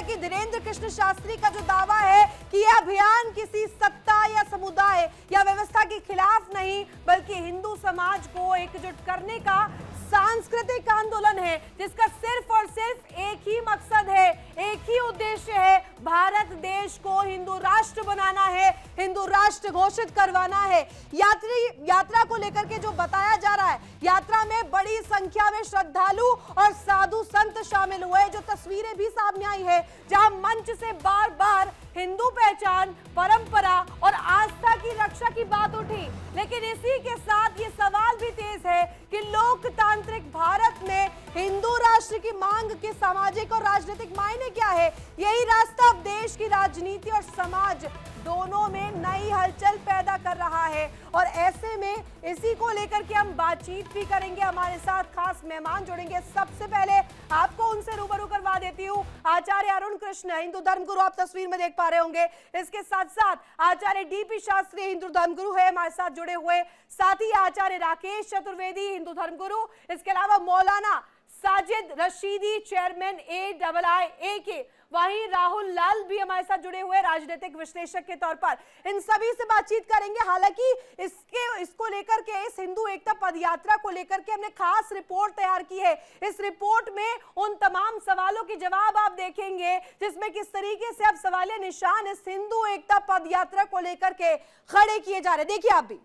कि धीरेन्द्र कृष्ण शास्त्री का जो दावा है कि यह अभियान किसी सत्ता या समुदाय या व्यवस्था के खिलाफ नहीं बल्कि हिंदू समाज को एकजुट करने का सांस्कृतिक आंदोलन है, जिसका सिर्फ और सिर्फ एक ही मकसद है, एक ही उद्देश्य है, भारत देश को हिंदू राष्ट्र बनाना है, हिंदू राष्ट्र घोषित करवाना है। यात्रा को लेकर के जो बताया जा रहा है, यात्रा में बड़ी संख्या में श्रद्धालु और साधु संत शामिल हुए, जो तस्वीरें भी सामने आई है, जहां मंच से बार बार हिंदू पहचान, परंपरा और आस्था की रक्षा की बात उठी। लेकिन इसी के साथ ये सवाल भी तेज है कि लोकतांत्रिक भारत में हिंदू राष्ट्र की मांग के सामाजिक और राजनीतिक मायने क्या है। यही रास्ता अब देश की राजनीति और समाज दोनों में नई हलचल पैदा कर रहा है और ऐसे में इसी को लेकर के हम बातचीत भी करेंगे। हमारे साथ खास मेहमान जुड़ेंगे। सबसे पहले आपको उनसे रूबरू करवा देती हूँ, आचार्य अरुण कृष्ण, हिंदू धर्मगुरु, आप तस्वीर में देख पा रहे होंगे। इसके साथ साथ आचार्य डीपी शास्त्री, हिंदू धर्मगुरु है, हमारे साथ जुड़े हुए। साथ ही आचार्य राकेश चतुर्वेदी, हिंदू धर्मगुरु। इसके अलावा मौलाना साजिद रशीदी, चेयरमैन AIIA। वहीं राहुल लाल भी हमारे साथ जुड़े हुए, राजनीतिक विश्लेषक के तौर पर। इन सभी से बातचीत करेंगे। हालांकि इसको लेकर के, इस हिंदू एकता पदयात्रा को लेकर के हमने खास रिपोर्ट तैयार की है। इस रिपोर्ट में उन तमाम सवालों के जवाब आप देखेंगे जिसमें किस तरीके से अब सवालिया निशान इस हिंदू एकता पदयात्रा को लेकर के खड़े किए जा रहे। देखिए आप भी।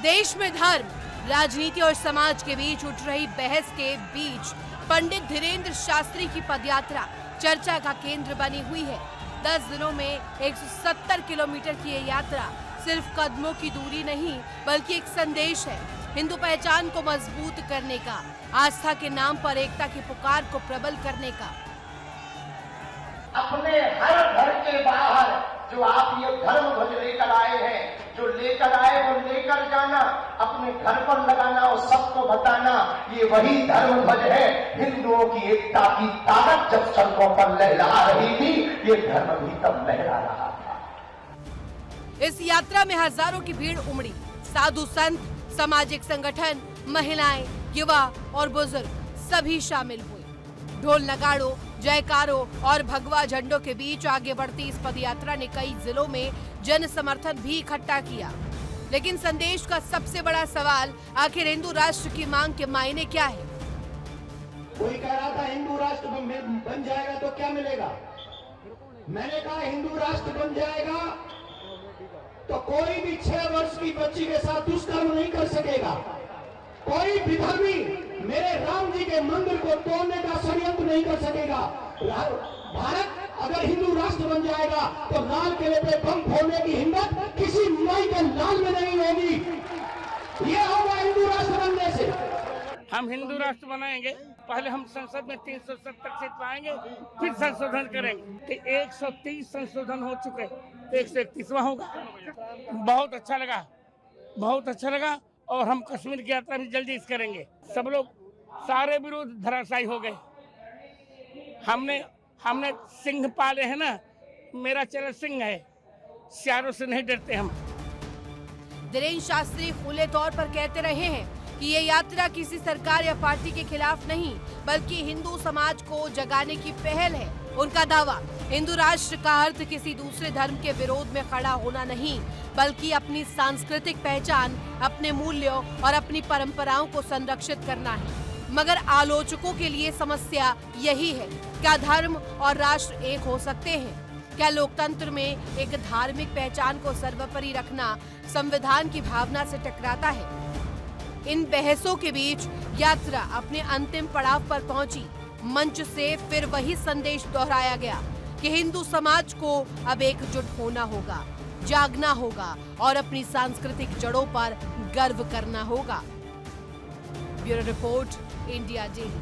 देश में धर्म, राजनीति और समाज के बीच उठ रही बहस के बीच पंडित धीरेन्द्र शास्त्री की पदयात्रा चर्चा का केंद्र बनी हुई है। 10 दिनों में 170 किलोमीटर की ये यात्रा सिर्फ कदमों की दूरी नहीं बल्कि एक संदेश है, हिंदू पहचान को मजबूत करने का, आस्था के नाम पर एकता की पुकार को प्रबल करने का। अपने हर घर के बाहर जो आप ये धर्म ध्वज लेकर आए हैं, जो लेकर आए वो लेकर जाना, अपने घर पर लगाना और सबको बताना, ये वही धर्म ध्वज है। हिंदुओं की एकता की ताकत जब सड़कों पर लहरा रही थी, ये धर्म भी तब लहरा रहा था। इस यात्रा में हजारों की भीड़ उमड़ी। साधु संत, सामाजिक संगठन, महिलाएं, युवा और बुजुर्ग सभी शामिल हुए। ढोल नगाड़ों, जयकारों और भगवा झंडों के बीच आगे बढ़ती इस पदयात्रा ने कई जिलों में जन समर्थन भी इकट्ठा किया। लेकिन संदेश का सबसे बड़ा सवाल, आखिर हिंदू राष्ट्र की मांग के मायने क्या है? कोई कह रहा था हिंदू राष्ट्र बन जाएगा तो क्या मिलेगा। मैंने कहा हिंदू राष्ट्र बन जाएगा तो कोई भी 6 वर्ष की बच्ची के साथ दुष्कर्म नहीं कर सकेगा। कोई विधर्मी मेरे राम जी के मंदिर को तोड़ने का षड्यंत्र नहीं कर सकेगा। भारत अगर हिंदू राष्ट्र बन जाएगा तो लाल किले पे बम फोड़ने की हिम्मत किसी माई के लाल में नहीं होगी। ये होगा हिंदू राष्ट्र बनने से। हम हिंदू राष्ट्र बनाएंगे, पहले हम संसद में 370 सीट पाएंगे, फिर संशोधन करेंगे। तो 130 संशोधन हो चुके, 131वां होगा। बहुत अच्छा लगा, बहुत अच्छा लगा। और हम कश्मीर की यात्रा भी जल्दी से करेंगे। सब लोग, सारे विरोध धराशायी हो गए। हमने सिंह पाले हैं ना, मेरा चेहरा सिंह है, सियारों से नहीं डरते हम। धीरेन्द्र शास्त्री खुले तौर पर कहते रहे हैं कि ये यात्रा किसी सरकार या पार्टी के खिलाफ नहीं बल्कि हिंदू समाज को जगाने की पहल है। उनका दावा, हिंदू राष्ट्र का अर्थ किसी दूसरे धर्म के विरोध में खड़ा होना नहीं बल्कि अपनी सांस्कृतिक पहचान, अपने मूल्यों और अपनी परंपराओं को संरक्षित करना है। मगर आलोचकों के लिए समस्या यही है, क्या धर्म और राष्ट्र एक हो सकते हैं? क्या लोकतंत्र में एक धार्मिक पहचान को सर्वोपरि रखना संविधान की भावना से टकराता है? इन बहसों के बीच यात्रा अपने अंतिम पड़ाव पर पहुंची। मंच से फिर वही संदेश दोहराया गया कि हिंदू समाज को अब एकजुट होना होगा, जागना होगा और अपनी सांस्कृतिक जड़ों पर गर्व करना होगा। Bureau report, India daily.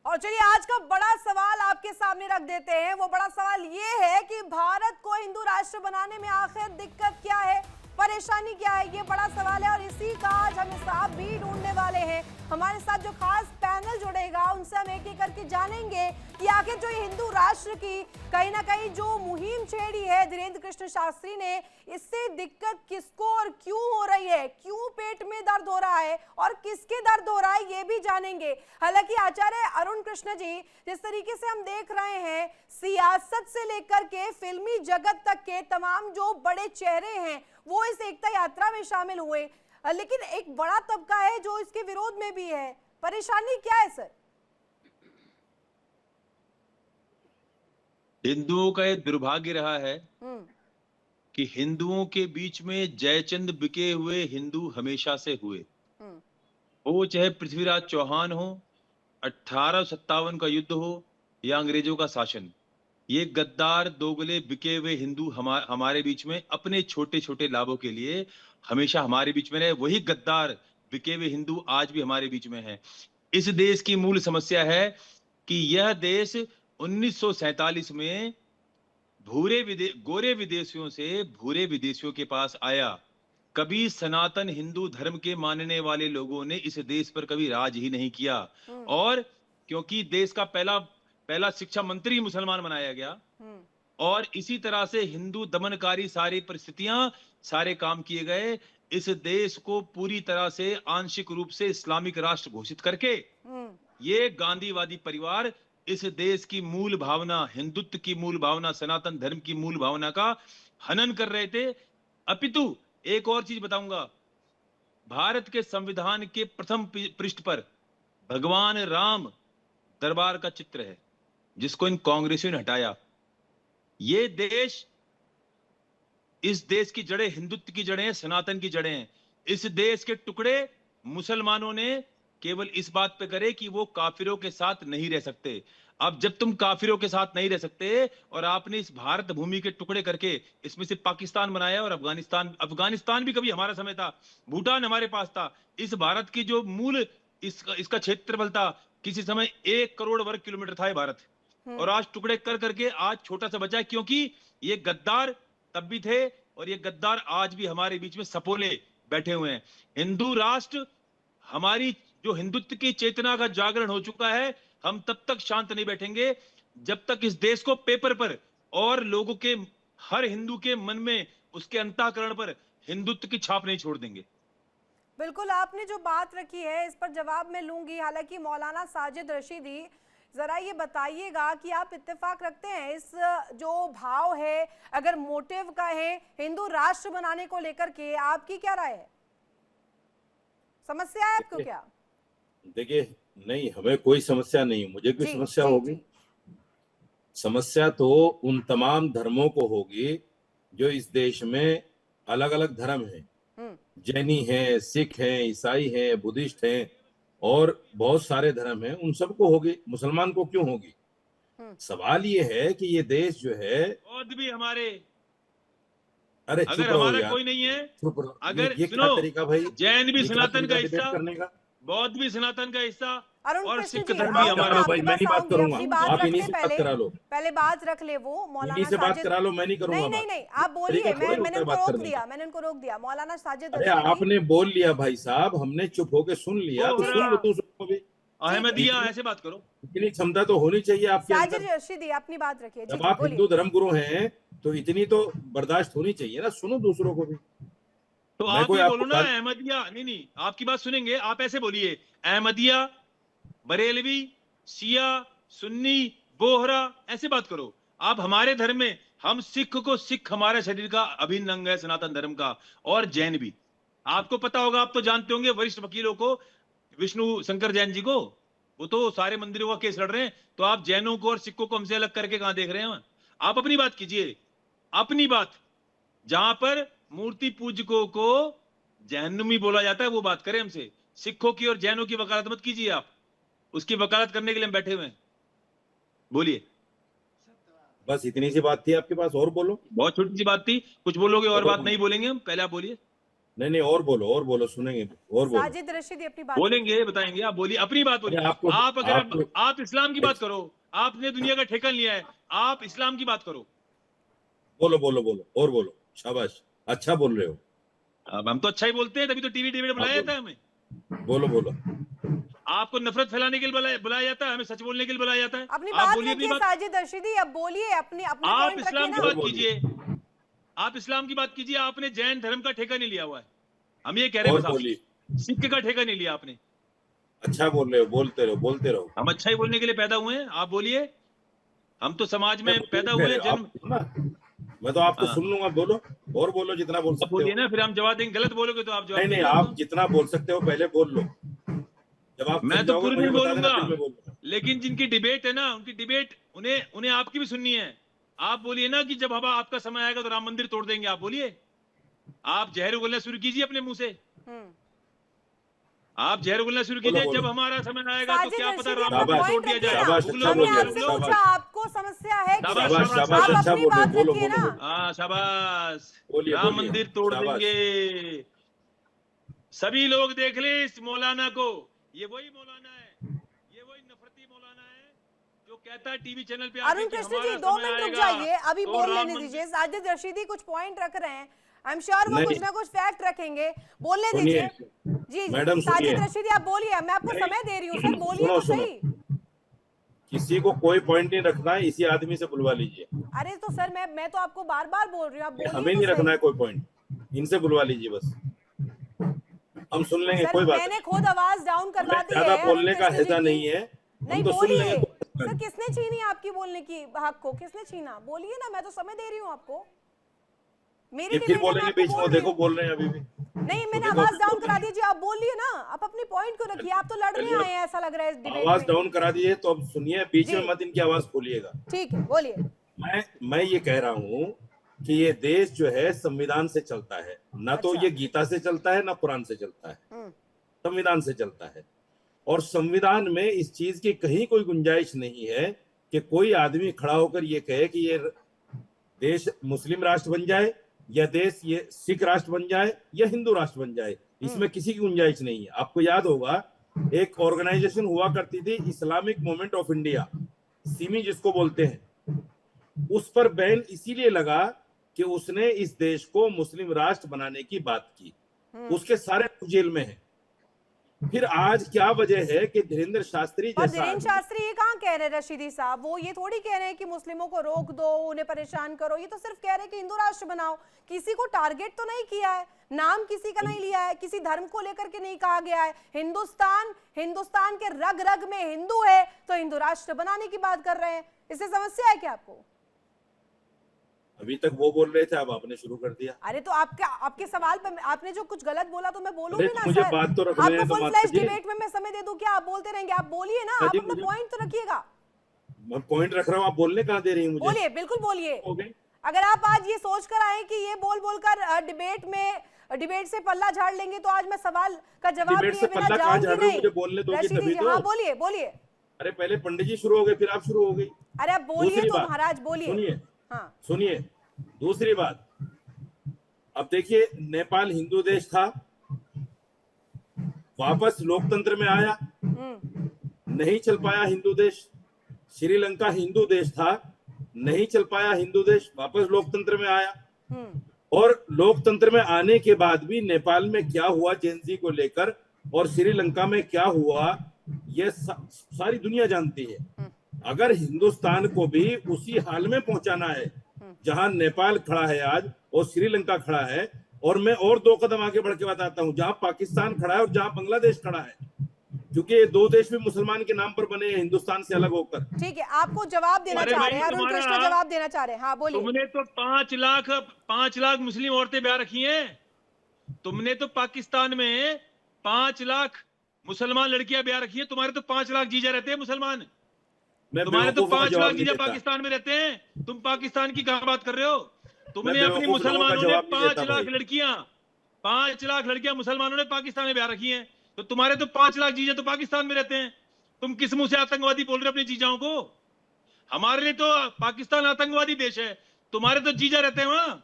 और चलिए आज का बड़ा सवाल आपके सामने रख देते हैं। वो बड़ा सवाल ये है कि भारत को हिंदू राष्ट्र बनाने में आखिर दिक्कत क्या है, परेशानी क्या है, ये बड़ा सवाल है और इसी का आज हम हिसाब भी ढूंढने वाले हैं। हमारे साथ जो खास पैनल जुड़ेगा उनसे हम एक एक करके जानेंगे कि आखिर जो ये हिंदू राष्ट्र की कहीं ना कहीं जो मुहिम छेड़ी है धीरेन्द्र कृष्ण शास्त्री ने, इससे दिक्कत किसको और क्यों हो रही है, क्यों पेट में दर्द हो रहा है और किसके दर्द हो रहा है, ये भी जानेंगे। हालांकि आचार्य अरुण कृष्ण जी, जिस तरीके से हम देख रहे हैं सियासत से लेकर के फिल्मी जगत तक के तमाम जो बड़े चेहरे हैं वो इस एकता यात्रा में शामिल हुए, लेकिन एक बड़ा तबका है जो इसके विरोध में भी है। परेशानी क्या है सर? हिंदुओं का एक दुर्भाग्य रहा है कि हिंदुओं के बीच में जयचंद बिके हुए हिंदू हमेशा से हुए। वो चाहे पृथ्वीराज चौहान हो, 1857 का युद्ध हो या अंग्रेजों का शासन, ये गद्दार दोगले बिके हुए हिंदू हमारे बीच में अपने छोटे छोटे लाभों के लिए हमेशा हमारे बीच में रहे। वही गद्दार बिके हुए हिंदू आज भी हमारे बीच में है। इस देश की मूल समस्या है कि यह देश 1947 में गोरे विदेशियों से भूरे विदेशियों के पास आया। कभी सनातन हिंदू धर्म के मानने वाले लोगों ने इस देश पर कभी राज ही नहीं किया, और क्योंकि देश का पहला शिक्षा मंत्री मुसलमान बनाया गया, और इसी तरह से हिंदू दमनकारी सारी परिस्थितियां, सारे काम किए गए। इस देश को पूरी तरह से आंशिक रूप से इस्लामिक राष्ट्र घोषित करके ये गांधीवादी परिवार इस देश की मूल भावना, हिंदुत्व की मूल भावना, सनातन धर्म की मूल भावना का हनन कर रहे थे। अपितु एक और चीज बताऊंगा, भारत के संविधान के प्रथम पृष्ठ पर भगवान राम दरबार का चित्र है, जिसको इन कांग्रेसियों ने हटाया। ये देश, इस देश की जड़ें हिंदुत्व की जड़ें हैं, सनातन की जड़ें हैं। इस देश के टुकड़े मुसलमानों ने केवल इस बात पे करे कि वो काफिरों के साथ नहीं रह सकते। अब जब तुम काफिरों के साथ नहीं रह सकते और आपने इस भारत भूमि के टुकड़े करके इसमें से पाकिस्तान बनाया, और अफगानिस्तान भी कभी हमारा समय था, भूटान हमारे पास था। इस भारत की जो मूल इसका क्षेत्रफल था, किसी समय 1 करोड़ वर्ग किलोमीटर था ये भारत, और आज टुकड़े कर करके आज छोटा सा बचा है, क्योंकि ये गद्दार तब भी थे और ये गद्दार आज भी हमारे बीच में सपोले बैठे हुए हैं। हिंदू राष्ट्र, हमारी जो हिंदुत्व की चेतना का जागरण हो चुका है, हम तब तक शांत नहीं बैठेंगे जब तक इस देश को पेपर पर और लोगों के, हर हिंदू के मन में, उसके अंतःकरण पर हिंदुत्व की छाप नहीं छोड़ देंगे। बिल्कुल, आपने जो बात रखी है इस पर जवाब मैं लूंगी। हालांकि मौलाना साजिद रशीदी, जरा ये बताइएगा कि आप इत्तेफाक रखते हैं इस जो भाव है, अगर मोटिव का है हिंदू राष्ट्र बनाने को लेकर के, आपकी क्या राय है? समस्या है आपको क्या? देखिए, नहीं, हमें कोई समस्या नहीं, मुझे कोई समस्या होगी? समस्या तो उन तमाम धर्मों को होगी जो इस देश में अलग अलग धर्म हैं। जैनी हैं, सिख हैं, ईसाई हैं, बुद्धिस्ट हैं और बहुत सारे धर्म हैं, उन सबको होगी। मुसलमान को क्यों होगी? सवाल ये है कि ये देश जो है, बौद्ध भी हमारे, अरे अगर हमारा कोई नहीं है, अगर ये क्या तरीका भाई, जैन भी सनातन का हिस्सा, करने का, बौद्ध भी सनातन का हिस्सा, और सिख धर्म भी हमारा। भाई मैं नहीं बात करूंगा, आप इन्हीं से बात करा लो, पहले बात रख ले वो मौलाना से बात करा लो, मैं नहीं करूंगा। नहीं, आप बोलिए, मैंने उनको रोक दिया। मौलाना साजिद, अरे आपने बोल लिया भाई साहब, हमने चुप होके सुन लिया, तो सुन लो दूसरों को भी। अहमदिया, ऐसे बात करो, इतनी क्षमता तो होनी चाहिए आपके अंदर। साजिद रशीदी, अपनी बात रखिए। जब आप हिंदू धर्म गुरु हैं तो इतनी तो बर्दाश्त होनी चाहिए ना, सुनो दूसरों को भी। तो आप ये बोलो ना, अहमदिया, नहीं, आपकी बात सुनेंगे, आप ऐसे बोलिए, अहमदिया, बरेलवी, शिया, सुन्नी, बोहरा, ऐसे बात करो। आप हमारे धर्म में, हम सिख हमारे शरीर का अभिन्न अंग है, सनातन धर्म का, और जैन भी। आपको पता होगा, आप तो जानते होंगे वरिष्ठ वकीलों को, विष्णु शंकर जैन जी को, वो तो सारे मंदिरों का केस लड़ रहे हैं, तो आप जैनों को और सिखों को हमसे अलग करके कहां देख रहे हैं? आप अपनी बात कीजिए, अपनी बात। जहां पर मूर्ति पूजकों को जहन्नुमी बोला जाता है वो बात करें हमसे। सिखों की और जैनों की वकालत मत कीजिए, आप उसकी वकालत करने के लिए हम बैठे हुए हैं। बोलिए। बस इतनी सी बात थी आपके पास, और बोलो। बहुत छोटी सी बात थी, कुछ बोलोगे और बात नहीं बोलेंगे हम, पहले आप बोलिए। नहीं, और बोलो, सुनेंगे, और बोलो। साजिद रशीदी अपनी बात बोलेंगे, बताएंगे, आप बोलिए, अपनी बात बोलिए। आप इस्लाम की बात करो, आपने दुनिया का ठेका लिया है, आप इस्लाम की बात करो। बोलो, और बोलो, शाबाश, अच्छा बोल रहे हो। अब हम तो अच्छा ही बोलते हैं, तभी तो टीवी डिबेट बुलाया जाता है हमें। बोलो। आपको नफरत फैलाने के लिए बुलाया जाता है, हमें सच बोलने के लिए बुलाया जाता है। अपनी आप बात बोलिए अपनी रखिए बात। साजिद रशीदी, अब बोलिए अपनी अपने आप पॉइंट रखिए इस्लाम की ना। बात कीजिए, आप इस्लाम की बात कीजिए। आपने जैन धर्म का ठेका नहीं लिया हुआ है, हम ये कह रहे हैं और बस आपसे। बोलिए। सिख का ठेका नहीं लिया आपने। अच्छा बोल रहे हो, बोलते रहो, बोलते रहो। हम अच्छा ही बोलने के लिए पैदा हुए हैं, आप बोलिए। हम तो समाज में पैदा हुए हैं, जन्म। आप ना, मैं तो आपको हाँ। सुन लूंगा, बोलो और बोलो जितना बोल अब सकते बोलिए हो। ना, फिर हम जवाब देंगे। गलत बोलोगे तो आप जवाब नहीं नहीं, देंगे आप हमको। जितना बोल सकते हो पहले बोल लो, जब आप मैं थक तो जाओगे पूरी मुझे नहीं बता देना, बोलूंगा, फिर मैं बोलूंगा। लेकिन जिनकी डिबेट है ना, उनकी डिबेट उन्हें आपकी भी सुननी है। आप बोलिए ना कि जब हवा आपका समय आएगा तो राम मंदिर तोड़ देंगे, आप बोलिए। आप जहर उगलना शुरू कीजिए अपने मुंह से, आप जहर उगलना शुरू बोलो, कीजिए। बोलो। जब हमारा समय आएगा तो साजिद क्या पता रशीदी राम अपना मंदिर शाबाश, तोड़ पॉइंट दिया रखिए जाए। ना। शाबाश, अच्छा उगलो हमने बोलिए, जहर आपसे उगलो। पूछा शाबाश। आपको समस्या है कि शाबाश, शाबाश, शाबाश, शाबाश, आप शाबाश। अच्छा अपनी बोल रहे बात हो, बोलो रखिए बोलो ना। बोलो। हाँ, शाबाश। बोलिए राम बोलिए, मंदिर तोड़ शाबाश। देंगे। सभी लोग देख ले इस मौलाना को। ये वही मौलाना है, ये वही नफरती मौलाना है जो कहता है टीवी चैनल पे आके अरुण कि कृष्ण जी हमारा 2 समय मिनट रुक आएगा जाइए, अभी तो बोल राम लेने मंदिर। दीजिए। साजिद रशीदी कुछ पॉइंट रख रहे हैं, आई एम श्योर वो नहीं, कुछ ना कुछ फैक्ट रखेंगे, बोलने सुनिए, दीजिए। जी जी मैडम सुनिए। साजिद रशीदी आप बोलिए, मैं आपको नहीं, समय दे रही हूँ सर, बोलिए सुनो तो सुनो, सही। किसी को कोई पॉइंट नहीं रखना है, इसी आदमी से बुलवा लीजिए। अरे तो सर मैं तो आपको बार बार बोल रही हूँ, आप बोलिए हमें तो नहीं रखना सही। है कोई पॉइंट, इनसे बुलवा लीजिए बस, हम सुन लेंगे, सर कोई बात मैंने नहीं। खुद आवाज डाउन करवा हमें दी ज्यादा है अरुण बोलने का कृष्ण जी हैजा की। नहीं है, हम नहीं तो सुन लेंगे। बोलिए कोई सर, बात किसने छीनी आपकी बोलने की हक को, किसने छीना? बोलिए ना, मैं तो समय दे रही हूँ आपको, मेरी ये फिर डिबेट है, मैं बोलेंगे आपको बीच में, बोल रही देखो हूँ। बोल रहे हैं अभी भी। नहीं तो मैंने देखो आवाज अभी डाउन बोल करा रहे हैं। दीजिए, आप बोलिए ना, आप अपनी पॉइंट को रखिए, आप तो लड़ने चलिए, आए हैं ऐसा लग रहा है इस डिबेट आवाज में। डाउन करा दिए तो अब सुनिए, बीच जी में मत इनकी आवाज खोलिएगा। ठीक है, बोलिए। मैं ये कह रहा हूँ कि ये देश जो है संविधान से चलता है, ना तो अच्छा। ये गीता से चलता है ना कुरान से चलता है, हम्म, संविधान से चलता है। और संविधान में इस चीज की कहीं कोई गुंजाइश नहीं है कि कोई आदमी खड़ा होकर ये कहे कि ये देश मुस्लिम राष्ट्र बन जाए, या देश ये सिख राष्ट्र बन जाए, या हिंदू राष्ट्र बन जाए, इसमें किसी की गुंजाइश नहीं है। आपको याद होगा एक ऑर्गेनाइजेशन हुआ करती थी, Islamic movement of India, Simi जिसको बोलते हैं, उस पर बैन इसीलिए लगा कि उसने इस देश को मुस्लिम राष्ट्र बनाने की बात की, उसके सारे लोग जेल में हैं। फिर आज क्या वजह है कि धीरेन्द्र शास्त्री और जैसा धीरेन्द्र शास्त्री ये कहाँ कह रहे हैं रशीदी साहब, वो ये थोड़ी कह रहे हैं कि मुस्लिमों को रोक दो, उन्हें परेशान करो, ये तो सिर्फ कह रहे हैं कि हिंदू राष्ट्र बनाओ। किसी को टारगेट तो नहीं किया है, नाम किसी का नहीं लिया है, किसी धर्म को लेकर के नहीं कहा गया है। हिंदुस्तान के रग रग में हिंदू है तो हिंदू राष्ट्र बनाने की बात कर रहे हैं, इससे समस्या है क्या आपको? अभी तक वो बोल रहे थे, अब आपने शुरू कर दिया। अरे तो आपके सवाल पे आपने जो कुछ गलत बोला तो मैं बोलूंगी अरे ना मुझे सर। बात तो रखने आपको दो, फुल माता फ्लैश जी। डिबेट में मैं समय दे दूं क्या? आप बोलते रहेंगे, आप बोलिए ना, आप जी, अपना पॉइंट तो रखिएगा। मैं पॉइंट रख रहा हूँ, आप बोलने कहाँ दे रही हैं मुझे? बोलिए, बिल्कुल बोलिए। हो गई। अगर आप आज ये सोच कर आए कि ये बोल बोलकर डिबेट से पल्ला झाड़ लेंगे तो आज मैं सवाल का जवाब डिबेट दिए से बिना पल्ला कहाँ जाऊंगी झाड़ रहे हो? नहीं। मुझे बोलने दोगे रशीदी तभी जी, तो। हाँ बोलिए बोलिए। अरे पहले पंडित जी शुरू हो गए, फिर आप शुरू हो गई। अरे आप बोलिए दूसरी तो बात, महाराज बोलिए। सुनिए, हाँ सुनिए, दूसरी बात, अब देखिए नेपाल हिंदू देश था, वापस लोकतंत्र में आया, नहीं चल पाया हिंदू देश। श्रीलंका हिंदू देश था, नहीं चल पाया हिंदू देश, वापस लोकतंत्र में आया। और लोकतंत्र में आने के बाद भी नेपाल में क्या हुआ जेएनजी को लेकर और श्रीलंका में क्या हुआ, ये सारी दुनिया जानती है। अगर हिंदुस्तान को भी उसी हाल में पहुंचाना है जहां नेपाल खड़ा है आज और श्रीलंका खड़ा है, और मैं और 2 कदम आगे बढ़ के बताता हूं, जहां पाकिस्तान खड़ा है और जहां बांग्लादेश खड़ा है, क्योंकि ये 2 देश भी मुसलमान के नाम पर बने हैं हिंदुस्तान से अलग होकर। ठीक है, आपको जवाब देना चाह रहे हैं, अरुण कृष्ण जवाब देना चाह रहे हैं। हाँ बोलिए। तुमने तो 5 लाख मुस्लिम औरतें ब्याह रखी हैं। तुमने तो पाकिस्तान में 5 लाख मुसलमान लड़कियां ब्याह रखी हैं। तुम्हारे तो 5 लाख जीजा रहते हैं मुसलमान, तुम्हारे तो 5 लाख जीजा पाकिस्तान में रहते हैं। तुम पाकिस्तान की कहां बात कर रहे हो? तुमने अपनी मुसलमानों ने 5 लाख लड़कियां मुसलमानों ने पाकिस्तान में ब्याह रखी हैं, तो तुम्हारे तो 5 लाख जीजा तो पाकिस्तान में रहते हैं। तुम किस मुंह से आतंकवादी बोल रहे हो अपने जीजाओं को? हमारे लिए तो पाकिस्तान आतंकवादी देश है, तुम्हारे तो जीजा रहते हैं वहां।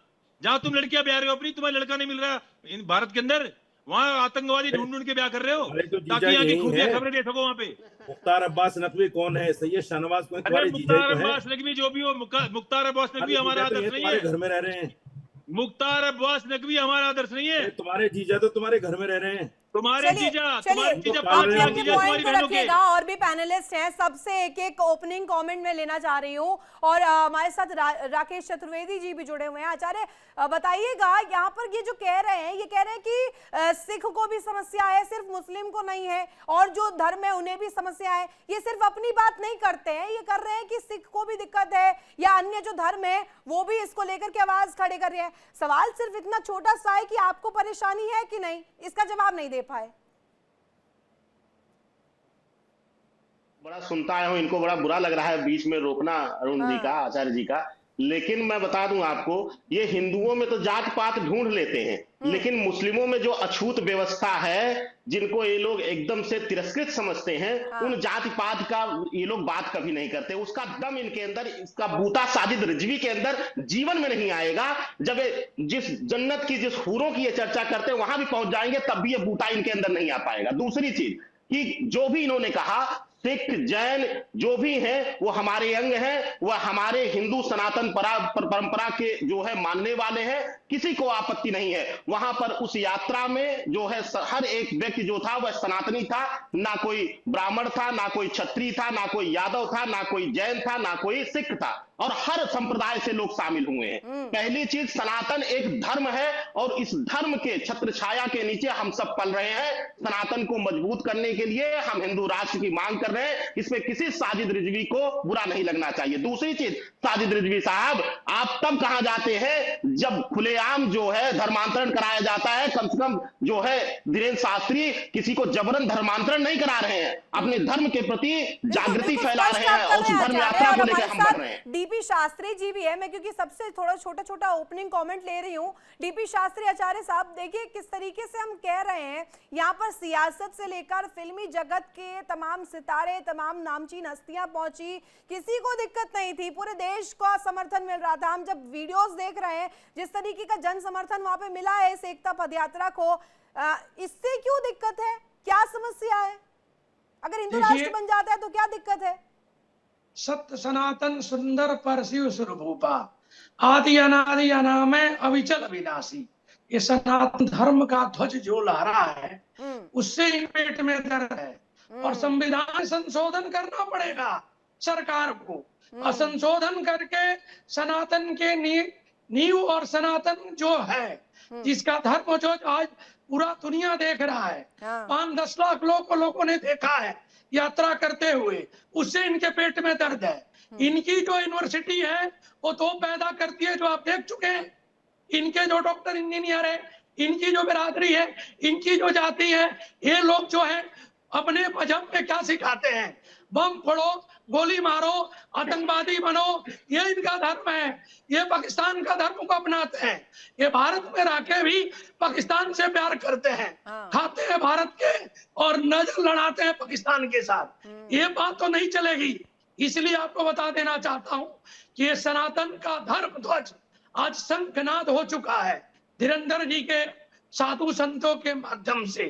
जहां तुम लड़कियां ब्याह रहे हो अपनी, तुम्हें लड़का नहीं मिल रहा इन भारत के अंदर, वहां आतंकवादी ढूंढ ढूंढ के ब्याह कर रहे हो ताकि यहाँ की खुफिया खबरें दे सको वहां पे। मुख्तार अब्बास नकवी कौन है? सैयद शाहनवाज कौन? अरे तुम्हारे जीजा मुख्तार तो हैं। अब्बास नकवी जो भी हो, मुख्तार अब्बास नकवी हमारा आदर्श नहीं तुम्हारे है। घर में रह रहे हैं। मुख्तार अब्बास नकवी हमारा आदर्श नहीं है। तुम्हारे जीजा तो तुम्हारे घर में रह रहे हैं। तुम्हारे जीजा आप पागल अपने जीजा पॉइंट तुम्हारी को बहनों के। रखिएगा। और भी पैनलिस्ट हैं, सबसे एक एक ओपनिंग कमेंट में लेना चाह रही हूँ। और हमारे साथ राकेश चतुर्वेदी जी भी जुड़े हुए हैं। आचार्य बताइएगा, यहाँ पर ये जो कह रहे हैं, ये कह रहे हैं कि सिख को भी समस्या है, सिर्फ मुस्लिम को नहीं है, और जो धर्म है उन्हें भी समस्या है। ये सिर्फ अपनी बात नहीं करते हैं, ये कर रहे हैं कि सिख को भी दिक्कत है या अन्य जो धर्म है वो भी इसको लेकर के आवाज खड़े कर रहे हैं। सवाल सिर्फ इतना छोटा सा है कि आपको परेशानी है कि नहीं, इसका जवाब नहीं दे पाए। बड़ा सुनता आया हूं, इनको बड़ा बुरा लग रहा है बीच में रोकना अरुण जी का, आचार्य जी का। लेकिन मैं बता दूं आपको, ये हिंदुओं में तो जात पात ढूंढ लेते हैं, लेकिन मुस्लिमों में जो अछूत व्यवस्था है, जिनको ये लोग एकदम से तिरस्कृत समझते हैं, उन जाति पात का ये लोग बात कभी नहीं करते। उसका दम इनके अंदर, इसका बूता साजिद रिजवी के अंदर जीवन में नहीं आएगा। जब जिस जन्नत की, जिस हूरों की ये चर्चा करते हैं वहां भी पहुंच जाएंगे, तब भी ये बूता इनके अंदर नहीं आ पाएगा। दूसरी चीज कि जो भी इन्होंने कहा, सिख जैन जो भी हैं वो हमारे अंग हैं, वह हमारे हिंदू सनातन परंपरा के जो है मानने वाले हैं, किसी को आपत्ति नहीं है। वहां पर उस यात्रा में जो है हर एक व्यक्ति जो था वह सनातनी था, ना कोई ब्राह्मण था, ना कोई क्षत्रिय था, ना कोई यादव था, ना कोई जैन था, ना कोई सिख था, और हर संप्रदाय से लोग शामिल हुए हैं। पहली चीज, सनातन एक धर्म है और इस धर्म के छत्र छाया के नीचे हम सब पल रहे हैं। सनातन को मजबूत करने के लिए हम हिंदू राष्ट्र की मांग कर रहे हैं। इसमें किसी साजिद रिजवी को बुरा नहीं लगना चाहिए। दूसरी चीज, साजिद रिजवी साहब, आप तब कहां जाते हैं जब खुलेआम जो है धर्मांतरण कराया जाता है। कम से कम जो है धीरेन्द्र शास्त्री किसी को जबरन धर्मांतरण नहीं करा रहे हैं, अपने धर्म के प्रति जागृति फैला रहे हैं और उस धर्म यात्रा को लेकर हम बढ़ रहे हैं। डीपी शास्त्री जी भी है, मैं क्योंकि सबसे थोड़ा छोटा छोटा ओपनिंग कमेंट ले रही हूं। डीपी शास्त्री आचार्य साहब, देखिए किस तरीके से हम कह रहे हैं, यहाँ पर सियासत से लेकर फिल्मी जगत के तमाम सितारे, तमाम नामचीन हस्तियां पहुंची, किसी को दिक्कत नहीं थी, पूरे देश का समर्थन मिल रहा था। हम जब वीडियोस देख रहे हैं, जिस तरीके का जन समर्थन वहां पे मिला है इस एकता पदयात्रा को, इससे क्यों दिक्कत है, क्या समस्या है? अगर हिंदू राष्ट्र बन जाता है तो क्या दिक्कत है? सत्य सनातन सुंदर पर शिव स्वरूपा, आदि अनादि अनामय अविचल अविनाशी। ये सनातन धर्म का ध्वज जो लहरा है, उससे इन पेट में दर्द है, और संविधान संशोधन करना पड़ेगा सरकार को। संशोधन करके सनातन के नींव और सनातन जो है, जिसका धर्म जो आज पूरा दुनिया देख रहा है, 5-10 लाख लोगों ने देखा है यात्रा करते हुए, उससे इनके पेट में दर्द है। इनकी जो यूनिवर्सिटी है वो तो पैदा करती है, जो आप देख चुके हैं। इनके जो डॉक्टर इंजीनियर है, इनकी जो बिरादरी है, इनकी जो जाति है, ये लोग जो है अपने मजहब में क्या सिखाते हैं, बम फोड़ो, गोली मारो, आतंकवादी बनो, ये इनका धर्म है। ये पाकिस्तान का धर्म को अपनाते हैं। ये भारत में रह के भी पाकिस्तान से प्यार करते हैं, खाते हैं भारत के और नजर लड़ाते हैं पाकिस्तान के साथ। ये बात तो नहीं चलेगी। इसलिए आपको बता देना चाहता हूं कि ये सनातन का धर्म ध्वज आज शंखनाद हो चुका है। धीरेन्द्र जी के साधु संतों के माध्यम से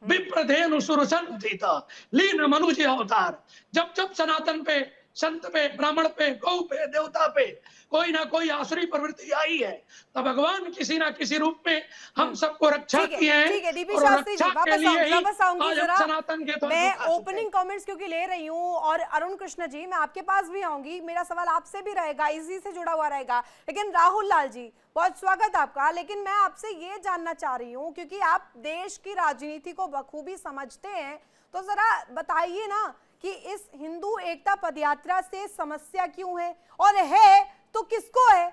विप्रधेनु सुरसंधिता लीन मनुष्य अवतार। जब जब सनातन पे, संत पे, ब्राह्मण पे, गौ पे, देवता पे कोई ना कोई आसुरी प्रवृत्ति आई है, तो भगवान किसी ना किसी रूप में हम सबको रक्षा की है। ठीक है डीपी शास्त्री जी, वापस आऊंगी जरा। सनातन के मैं ओपनिंग कमेंट्स क्योंकि ले रही हूँ, और अरुण कृष्ण जी मैं आपके पास भी आऊंगी, मेरा सवाल आपसे भी रहेगा, इसी से जुड़ा हुआ रहेगा। लेकिन राहुल लाल जी, बहुत स्वागत आपका। लेकिन मैं आपसे ये जानना चाह रही हूँ, क्योंकि आप देश की राजनीति को बखूबी समझते हैं, तो जरा बताइए ना कि इस हिंदू एकता पदयात्रा से समस्या क्यों है, और है तो किसको है?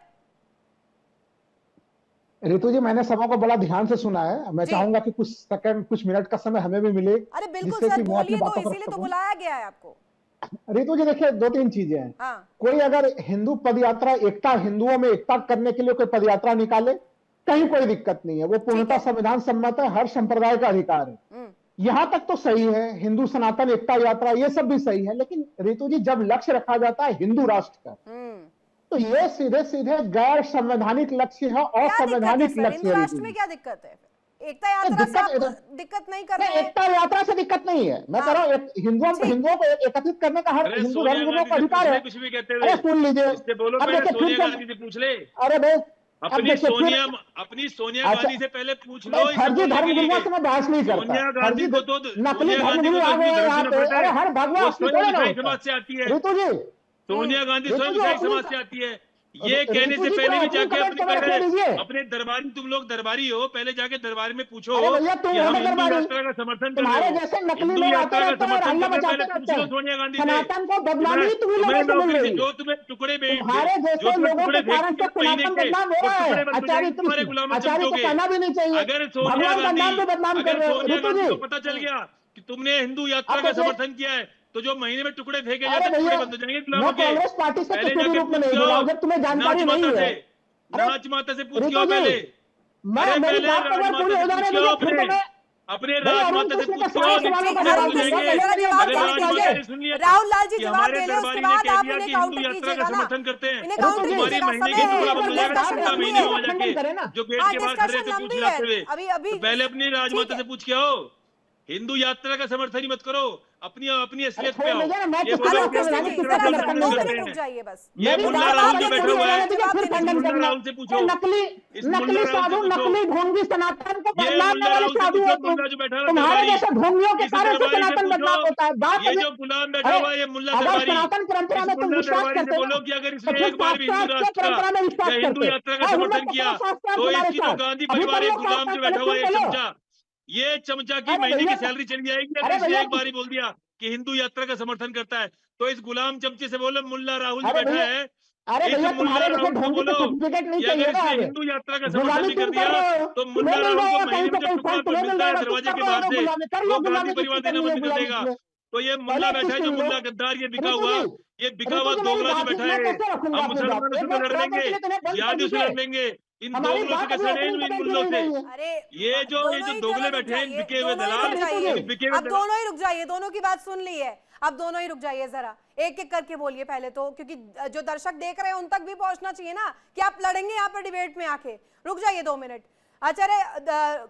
रितु जी, मैंने सभा को बड़ा ध्यान से सुना है। मैं चाहूंगा कि कुछ सेकंड, कुछ मिनट का समय हमें भी मिले। अरे बिल्कुल सर, बोलिए, तो इसीलिए तो बुलाया गया है आपको। रितु जी देखिए, 2-3 चीजें हैं। कोई अगर हिंदू पदयात्रा, एकता, हिंदुओं में एकता करने के लिए कोई पदयात्रा निकाले, कहीं कोई दिक्कत नहीं है, वो पूर्णतः संविधान सम्मत है, हर संप्रदाय का अधिकार है। यहां तक तो सही है, हिंदू सनातन एकता यात्रा ये सब भी सही है। लेकिन रितु जी, जब लक्ष्य रखा जाता है हिंदू राष्ट्र का, तो ये सीधे सीधे गैर संवैधानिक लक्ष्य है, असंवैधानिक लक्ष्य है। राष्ट्र में क्या दिक्कत है? एकता यात्रा से दिक्कत नहीं कर रहे हैं। एकता यात्रा से दिक्कत नहीं है, मैं कह रहा हूँ हिंदुओं को एकत्रित करने का हर हिंदू धर्म को अधिकार है। अरे सुन लीजिए, पूछ ले। अरे भाई, अपनी सोनिया गांधी से पहले पूछ लो। फर्जी धर्मगुरुओं से मैं बहस नहीं करता। सोनिया गांधी को तो नकली धर्मगुरु आ गए यहाँ पे। अरे हर भगवान समाज से आती है। ऋतु जी, सोनिया गांधी स्वयं ईसाई समाज से आती है। ये कहने से पहले भी जाके अपने दरबारी, तुम लोग दरबारी हो, पहले जाके दरबारी में पूछो कि हम हिंदू यात्रा का समर्थन कर रहे हो। हिंदू यात्रा का समर्थन करने पहले पूछ लो सोनिया गांधी से। जो तुम्हें टुकड़े में जो तुम्हें टुकड़े फेंकते महीने के तुम्हारे गुलाम समझोगे। अगर सोनिया गांधी को पता चल गया कि तुमने हिंदू यात्रा का समर्थन किया है तो जो महीने में टुकड़े फेंके जाते टुकड़े बंद हो जाएंगे गुलामों के। पहले जाके नाच माता से पूछ लो पहले। पहले राजमाता से पूछ लो, अपने राजमाता से पूछ लो। राहुल लाल जी जवाब हमारे दे ले, दरबारी उसके ने बाद कह आप दिया इन्हें कि काउंटर हिंदू यात्रा कीजिएगा का ना। समर्थन करते हैं। इन्हें काउंटर तुम्हारी कीजिएगा, महीने समय के है, टुकड़ा बंद हो जाएगा। डिस्कशन 17 महीने वहां जाके डिस्कशन जो गेट हाँ, के बाहर खड़े थे डिस्कशन पूछ लंबी लाते हुए। है। अभी तो पहले अपनी राजमाता से पूछ के आओ। हिंदू यात्रा का समर्थन ही मत करो, अपनी असलियत पे आओ। ये बोलो कि कृष्ण जी, जरा 2 मिनट रुक जाइए बस। ये मुल्ला राहुल जो बैठा हुआ है, खंडन मुल्ला करना। राहुल से पूछो। नकली इस मुल्ला राहुल साधु, से पूछो। नकली ढोंगी सनातन को ये बदनाम मुल्ला वाले राहुल से साधु पूछो। हो तुम। मुल्ला जो बैठा हुआ है तुम्हारे दरबारी, जैसे ढोंगियों के इस कारण से दरबारी से सनातन बदनाम होता है। बात पूछो। ये जो गुलाम बैठा हुआ है ये मुल्ला अगर दरबारी, सनातन परंपरा में इस तुम मुल्ला विश्वास दरबारी से करते बोलो हो कि अगर तो इसने फिर एक बार भी हिंदू शास्त्रार्थ राष्ट्र के परंपरा में का विश्वास या हिंदू करते। यात्रा का समर्थन किया तो इसकी जो गांधी परिवार है, गुलाम जो बैठा हुआ है ये चमचा की महीने की सैलरी चली जाएगी अगर इसने एक बार ही बोल दिया कि हिंदू यात्रा का समर्थन करता है। तो इस गुलाम चमचे से बोलो मुल्ला राहुल जो बैठा है, इस मुल्ला राहुल को बोलो कि अगर इसने हिंदू यात्रा का समर्थन भी कर दिया तो मुल्ला राहुल को महीने में जो टुकड़ा मिलता है दरवाजे के बाहर से वो गांधी परिवार देना बंद कर देगा। तो ये मुल्ला बैठा है जो मुल्ला गद्दार, ये बिका हुआ दोगला जो बैठा है, हम मुसलमानों से तो लड़ लेंगे, जिहादियों से लड़ लेंगे, इन दोगलों से कैसे लड़ें इन मुल्लों से। अरे ये जो दोगले बैठे हैं बिके हुए दलाल, बिके हुए अब दोनों ही रुक जाइए, दोनों की बात सुन ली है। अब दोनों ही रुक जाइए, जरा एक एक करके बोलिए पहले तो, क्योंकि जो दर्शक देख रहे हैं उन तक भी पहुंचना चाहिए ना कि आप लड़ेंगे यहाँ पर डिबेट में आके। रुक जाइए 2 मिनट। आचार्य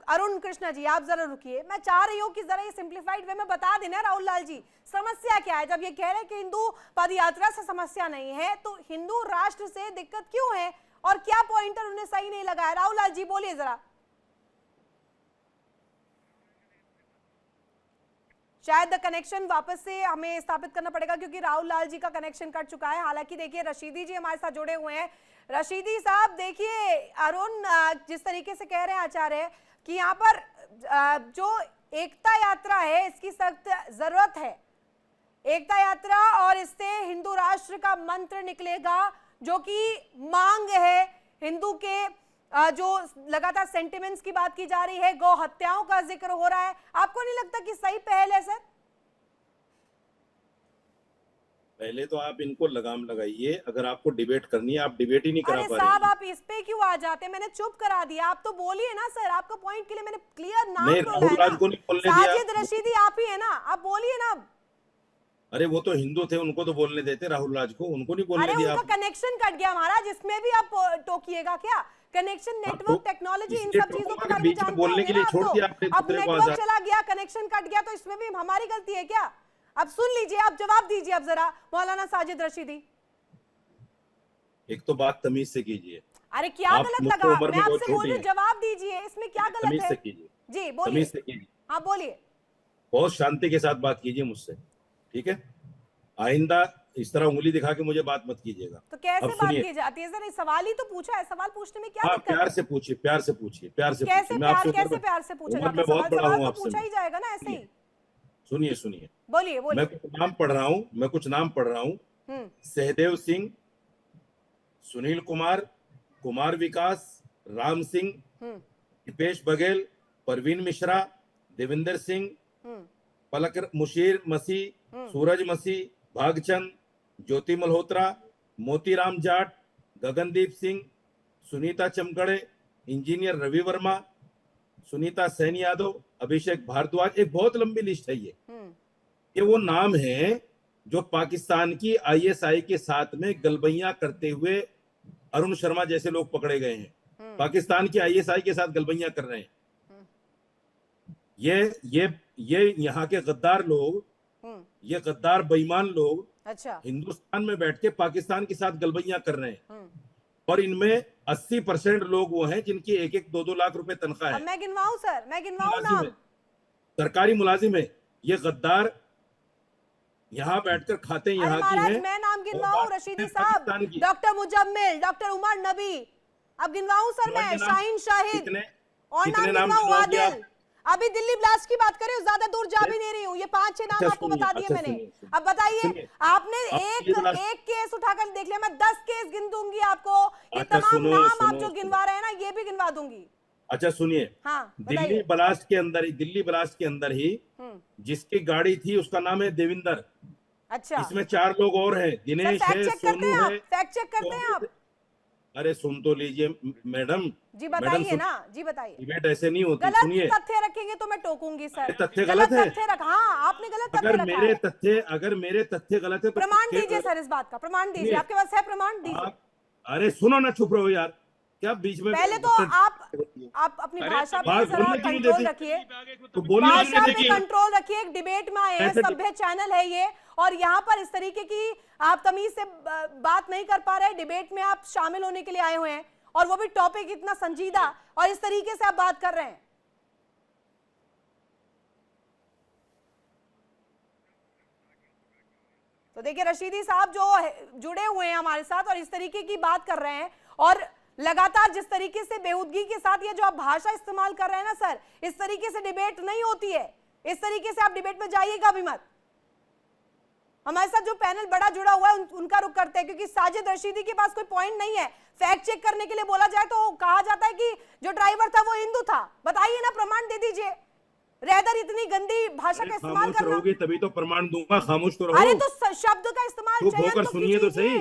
अरुण कृष्णा जी आप जरा रुकिए। मैं चाह रही हूँ कि जरा ये सिंप्लीफाइड वे में बता देना राहुल लाल जी समस्या क्या है। जब ये कह रहे हैं कि हिंदू पद यात्रा से समस्या नहीं है तो हिंदू राष्ट्र से दिक्कत क्यों है और क्या पॉइंटर उन्हें सही नहीं लगा है? राहुल लाल जी बोलिए जरा। शायद कनेक्शन वापस से हमें स्थापित करना पड़ेगा क्योंकि राहुल लाल जी का कनेक्शन कट चुका है। हालांकि देखिए रशीदी जी हमारे साथ जुड़े हुए हैं। रशीदी साहब देखिए, अरुण जिस तरीके से कह रहे हैं आचार्य कि यहाँ पर जो एकता यात्रा है इसकी सख्त जरूरत है। एकता यात्रा और इससे हिंदू राष्ट्र का मंत्र निकलेगा जो कि मांग है हिंदू के। जो लगातार सेंटिमेंट्स की बात की जा रही है, गौ हत्याओं का जिक्र हो रहा है, आपको नहीं लगता कि सही पहल है सर? पहले तो आप इनको लगाम लगाइए। अगर आपको डिबेट करनी है आप डिबेट ही नहीं करा पा रहे। साहब आप इस पे क्यों आ जाते हैं? मैंने चुप करा दिया, आप तो बोलिए ना सर। आपका पॉइंट के लिए मैंने क्लियर नाम बोला है ना। साजिद रशीदी आप ही है ना, आप बोलिए ना। अरे वो तो हिंदू थे, उनको तो बोलने देते। राहुल राज को उनको नहीं बोलने दिया। उनका कनेक्शन कट गया महाराज, इसमें भी आप टोकिएगा क्या? कनेक्शन, नेटवर्क, टेक्नोलॉजी, इन सब चीजों के बारे में जानते बोलने के लिए छोड़ दिया आपने। अब नेटवर्क चला गया, कनेक्शन कट गया तो इसमें भी हमारी गलती है क्या? अब सुन लीजिए, आप जवाब दीजिए अब जरा मौलाना साजिद रशीदी। एक तो बात तमीज से कीजिए। अरे क्या गलत लगा? मैं आपसे बोल रही हूं, जवाब दीजिए, इसमें क्या गलत है? जी बोलिए। हाँ बोलिए। बहुत शांति के साथ बात कीजिए मुझसे, ठीक है? आइंदा इस तरह उंगली दिखा के मुझे बात मत कीजिएगा। तो कैसे बात की जाती है सर? सवाल ही तो पूछा है, सवाल पूछने में क्या दिक्कत है? प्यार से पूछिए, प्यार से पूछिए, प्यार से कैसे पूछिए। कैसे प्यार से पूछा जाता है? सवाल तो पूछा ही जाएगा ना ऐसे ही। सुनिए सुनिए, बोलिए बोलिए। मैं कुछ नाम पढ़ रहा हूँ। सहदेव सिंह, सुनील कुमार, कुमार विकास, राम सिंह, दीपेश बघेल, परवीन मिश्रा, देविंदर सिंह, पलक मुशीर मसीह, सूरज मसीह, भागचंद, ज्योति मल्होत्रा, मोतीराम जाट, गगनदीप सिंह, सुनीता चमकड़े, इंजीनियर रवि वर्मा, सुनीता सैन यादव, अभिषेक भारद्वाज। एक बहुत लंबी लिस्ट है ये वो नाम है जो पाकिस्तान की आईएसआई के साथ में गलबैया करते हुए अरुण शर्मा जैसे लोग पकड़े गए हैं। पाकिस्तान की आईएसआई के साथ गलबैया कर रहे हैं। ये यहाँ के गद्दार लोग, ये गद्दार बेईमान लोग अच्छा हिंदुस्तान में बैठ के पाकिस्तान के साथ गलबैया कर रहे हैं। और इनमें 80% लोग वो हैं जिनकी 1-1, 2-2 लाख रुपए तनख्वाह है। मैं गिनवाऊं सर, मैं गिनवाऊं मुलाजिम नाम। है, सरकारी मुलाजिम है। ये गद्दार यहाँ बैठकर खाते अरे यहाँ की महाराज हैं। मैं नाम गिनवाऊं, और रशीदी साहब, पाकिस्तान की। डॉक्टर मुजम्मिल, डॉक्टर उमर नबी, अब गिनवाऊं सर मैं, शाहीन शाहिद, और नाम गिनवाऊं आदिल। अभी दिल्ली ब्लास्ट की बात करें, ज्यादा दूर जा भी नहीं रही हूँ, ये 5-6 नाम आपको बता दिए मैंने। अब बताइए, आपने एक केस उठाकर देख लिया, मैं 10 केस गिन दूंगी आपको। ये तमाम नाम आप जो गिनवा रहे हैं ना, ये भी गिनवा दूंगी। अच्छा सुनिए, हाँ, दिल्ली ब्लास्ट के अंदर ही जिसकी गाड़ी थी उसका नाम है देविंदर। अच्छा, इसमें 4 लोग और हैं, दिनेश है, सोनू है। फैक्ट चेक करते हैं आप? अरे सुन तो लीजिए मैडम जी, बताइए ना, जी बताइए। डिबेट ऐसे नहीं होती, गलत सुनिए। तथ्य रखेंगे तो मैं टोकूंगी सर। तथ्य गलत है। तथ्य रखा, हाँ आपने गलत तथ्य रखा है। अगर मेरे तथ्य गलत है तो प्रमाण दीजिए सर, इस बात का प्रमाण दीजिए, आपके पास है प्रमाण, दीजिए। अरे सुनो ना, चुप रहो यार, क्या बीच में। पहले तो आप अपनी भाषा पे जरा कंट्रोल रखिए, भाषा पे कंट्रोल रखिए। एक डिबेट में आए हैं, सभ्य चैनल है ये, और यहाँ पर इस तरीके की आप तमीज से बात नहीं कर पा रहे। डिबेट में आप शामिल होने के लिए आए हुए हैं, और वो भी टॉपिक इतना संजीदा, और इस तरीके से आप बात कर रहे हैं। तो देखिए, रशीदी साहब जो जुड़े हुए हैं हमारे साथ और इस तरीके की बात कर रहे हैं, और लगातार जिस तरीके से बेहूदगी के साथ ये जो आप भाषा इस्तेमाल कर रहे हैं ना सर, इस तरीके से डिबेट नहीं होती है। इस तरीके से आप डिबेट में जाइएगा भी मत। हमारे साथ जो पैनल बड़ा जुड़ा हुआ है उनका रुख करते हैं, क्योंकि साजिद रशीदी के पास कोई पॉइंट नहीं है। फैक्ट चेक करने के लिए बोला जाए तो कहा जाता है कि जो ड्राइवर था वो हिंदू था। बताइए ना, प्रमाण दे दीजिए। रहकर इतनी गंदी भाषा का इस्तेमाल करना, तभी तो प्रमाण दूंगा, खामोश तो रहो। अरे तो शब्द का इस्तेमाल होकर सुनिए तो सही।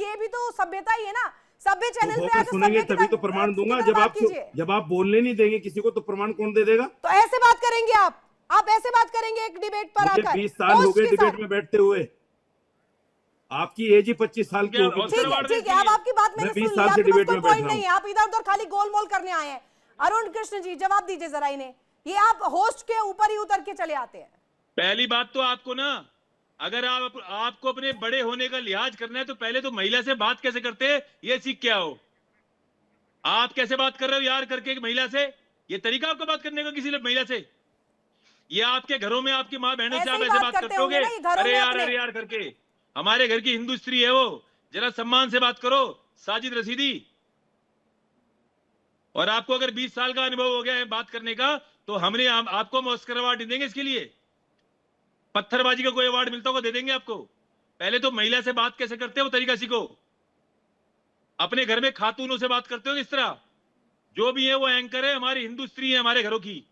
ये भी तो सभ्यता ही है ना। सभ्य चैनल पे आकर सुनेंगे तभी तो प्रमाण दूंगा। जब आप बोलने नहीं देंगे किसी को तो प्रमाण कौन दे देगा? तो ऐसे बात करेंगे आप ऐसे बात करेंगे एक डिबेट पर आकर? 20 साल हो गए डिबेट में बैठते हुए, आपकी एज ही 25 साल की होगी। ठीक है, अब आपकी बात मैंने सुन ली, 20 साल से डिबेट में बैठ रहा हूं। आप इधर उधर खाली गोलमोल करने आए हैं। अरुण कृष्ण जी, जवाब दीजिए जरा इन्हें। ये आप होस्ट के ऊपर ही उतर के चले आते हैं। पहली बात तो आपको ना, अगर आपको अपने बड़े होने का लिहाज करना है तो पहले तो महिला से बात कैसे करते हैं ये सीख के आओ। आप कैसे बात कर रहे हो यार करके महिला से? ये तरीका आपको बात करने का किसी महिला से? ये आपके घरों में आपकी माँ बहनों से आप ऐसे बात करते होगे, अरे यार करके? हमारे घर की हिंदू स्त्री है वो, जरा सम्मान से बात करो साजिद रशीदी। और आपको अगर 20 साल का अनुभव हो गया है बात करने का, तो हमने आपको ऑस्कर अवार्ड देंगे इसके लिए। पत्थरबाजी का कोई अवार्ड मिलता होगा दे देंगे आपको। पहले तो महिला से बात कैसे करते हो वो तरीका सीखो। अपने घर में खातूनों से बात करते हो इस तरह? जो भी है वो एंकर है, हमारी हिंदू स्त्री है हमारे घरों की,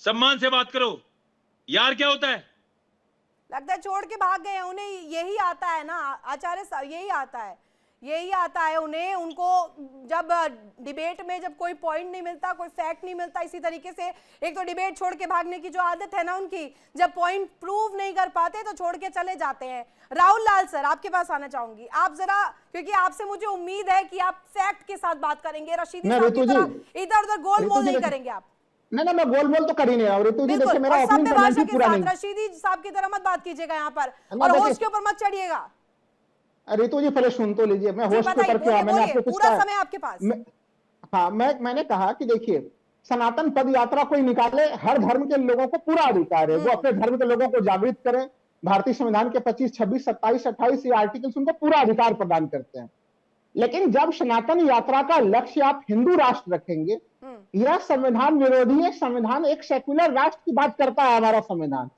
सम्मान से बात करो। यार क्या होता है? लगता है छोड़ के भाग गए। उन्हें यही आता है ना आचार्य साहब, यही आता है उन्हें। उनको जब डिबेट में जब कोई पॉइंट नहीं मिलता, कोई फैक्ट नहीं मिलता, इसी तरीके से एक तो डिबेट छोड़ के भागने की जो आदत है ना उनकी, जब पॉइंट प्रूव नहीं कर पाते तो छोड़ के चले जाते हैं। राहुल लाल सर, आपके पास आना चाहूंगी। आप जरा, क्योंकि आपसे मुझे उम्मीद है कि आप फैक्ट के साथ बात करेंगे, रशीदी साहब की तरह इधर उधर गोलमोल नहीं करेंगे आप। नहीं, मैं गोलमोल तो कर ही नहीं रहा हूं ऋतु जी। देखिए, मेरा ओपनिंग कमेंट ही पूरा नहीं। रशीदी साहब की तरह मत बात कीजिएगा यहाँ पर, और होस्ट के ऊपर मत चढ़िएगा। ऋतु जी पहले सुन तो लीजिए, मैं होस्ट के ऊपर क्यों? मैंने आपको पूरा समय आपके पास। हाँ, मैंने कहा कि देखिए, सनातन पद यात्रा कोई निकाले, हर धर्म के लोगों को पूरा अधिकार है, वो अपने धर्म के लोगों को जागृत करें। भारतीय संविधान के 25, 26, 27, 28 ये आर्टिकल्स उनको पूरा अधिकार प्रदान करते हैं। लेकिन जब सनातन यात्रा का लक्ष्य आप हिंदू राष्ट्र रखेंगे, यह संविधान विरोधी है। संविधान एक सेक्युलर राष्ट्र की बात करता है हमारा संविधान,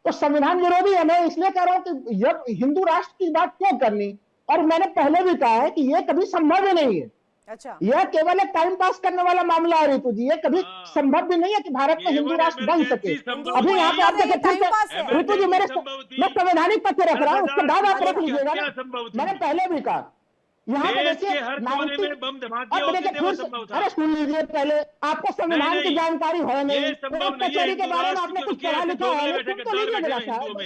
तो संविधान विरोधी है। मैं इसलिए कह रहा हूं कि जब हिंदू राष्ट्र की बात क्यों करनी। और मैंने पहले भी कहा है कि यह कभी संभव ही नहीं है। अच्छा, यह केवल एक टाइम पास करने वाला मामला है ऋतु जी। ये कभी संभव भी नहीं है कि भारत में हिंदू राष्ट्र बन सके। अभी यहाँ पे आप देखिए ऋतु जी, मैं संवैधानिक तथ्य रख रहा हूँ, उसके बाद आप रख लीजिएगा ना। मैंने पहले भी कहा, यहाँ पे देखिए, अरे सुन लीजिए पहले, आपको संविधान की जानकारी है नहीं, कचहरी के बारे में आपने कुछ पढ़ा लिखा है, तो लीजिए मेरा साहब।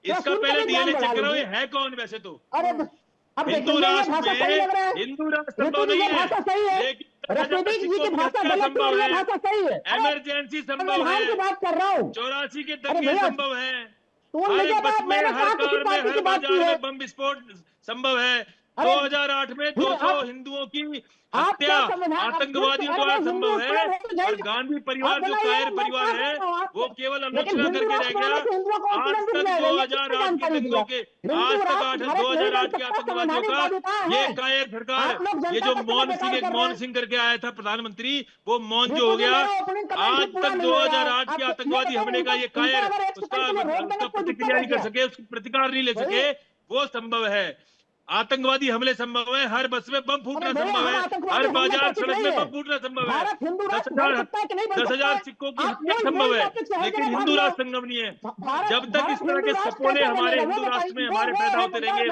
इसका पहले डीएनए चेक करो, ये है कौन वैसे तो? अरे अब हिंदू राष्ट्र सही लग रहा है, हिंदू राष्ट्र भाषा सही है, रशीदी जी की भाषा गलत हो रही है, भाषा सही है। इमरजेंसी संभव है, की बात कर रहा हूँ। 84 के दंगे संभव है, हर एक बस में, हर कार में, हर बाजार में बम विस्फोट संभव है, 2008 में 200 हिंदुओं की हत्या आतंकवादियों द्वारा संभव है, और गांधी परिवार जो कायर परिवार है वो केवल आलोचना करके रह गया। आज तक 2008 के दंगों के, आज तक 2008 के आतंकवादियों का ये कायर सरकार, ये जो मौन सिंह करके आया था प्रधानमंत्री, वो मौन जो हो गया, आज तक 2008 के आतंकवादी हमले का ये कायर उसका प्रतिक्रिया नहीं कर सके, उसकी प्रतिकार नहीं ले सके, वो संभव है। आतंकवादी हमले संभव है, हर बस में बम फूटना संभव है, हर बाजार सड़क में बम फूटना संभव है, 10,000 सिक्कों की हत्या संभव है, लेकिन हिंदू राष्ट्र संगम नहीं है। जब तक इस तरह के सपोले हमारे हिंदू राष्ट्र में हमारे पैदा होते रहेंगे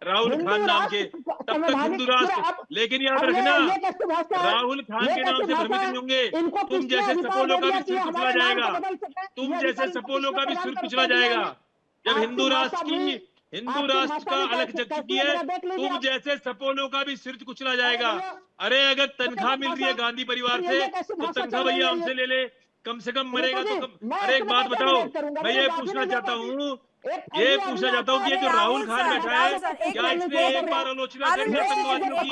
राहुल खान नाम के, तब तक हिंदू राष्ट्र। लेकिन याद रखना, राहुल खान के नाम से भ्रमित नहीं होंगे, तुम जैसे सपोलों का भी सिर कुचला जाएगा, तुम जैसे सपोलों का भी सिर कुचला जाएगा। जब हिंदू राष्ट्र का अलग जग चुकी है, तुम जैसे सपोलों का भी सिर कुचला जाएगा। अरे अगर तनख्वाह मिल रही है गांधी परिवार से, तो तनख्वाह भैया हमसे ले ले, कम से कम मरेगा तो कम। अरे एक बात बताओ, मैं ये पूछना चाहता हूँ कि ये जो राहुल खान बैठा है, क्या इसने एक बार आलोचना करी है आतंकवादियों की?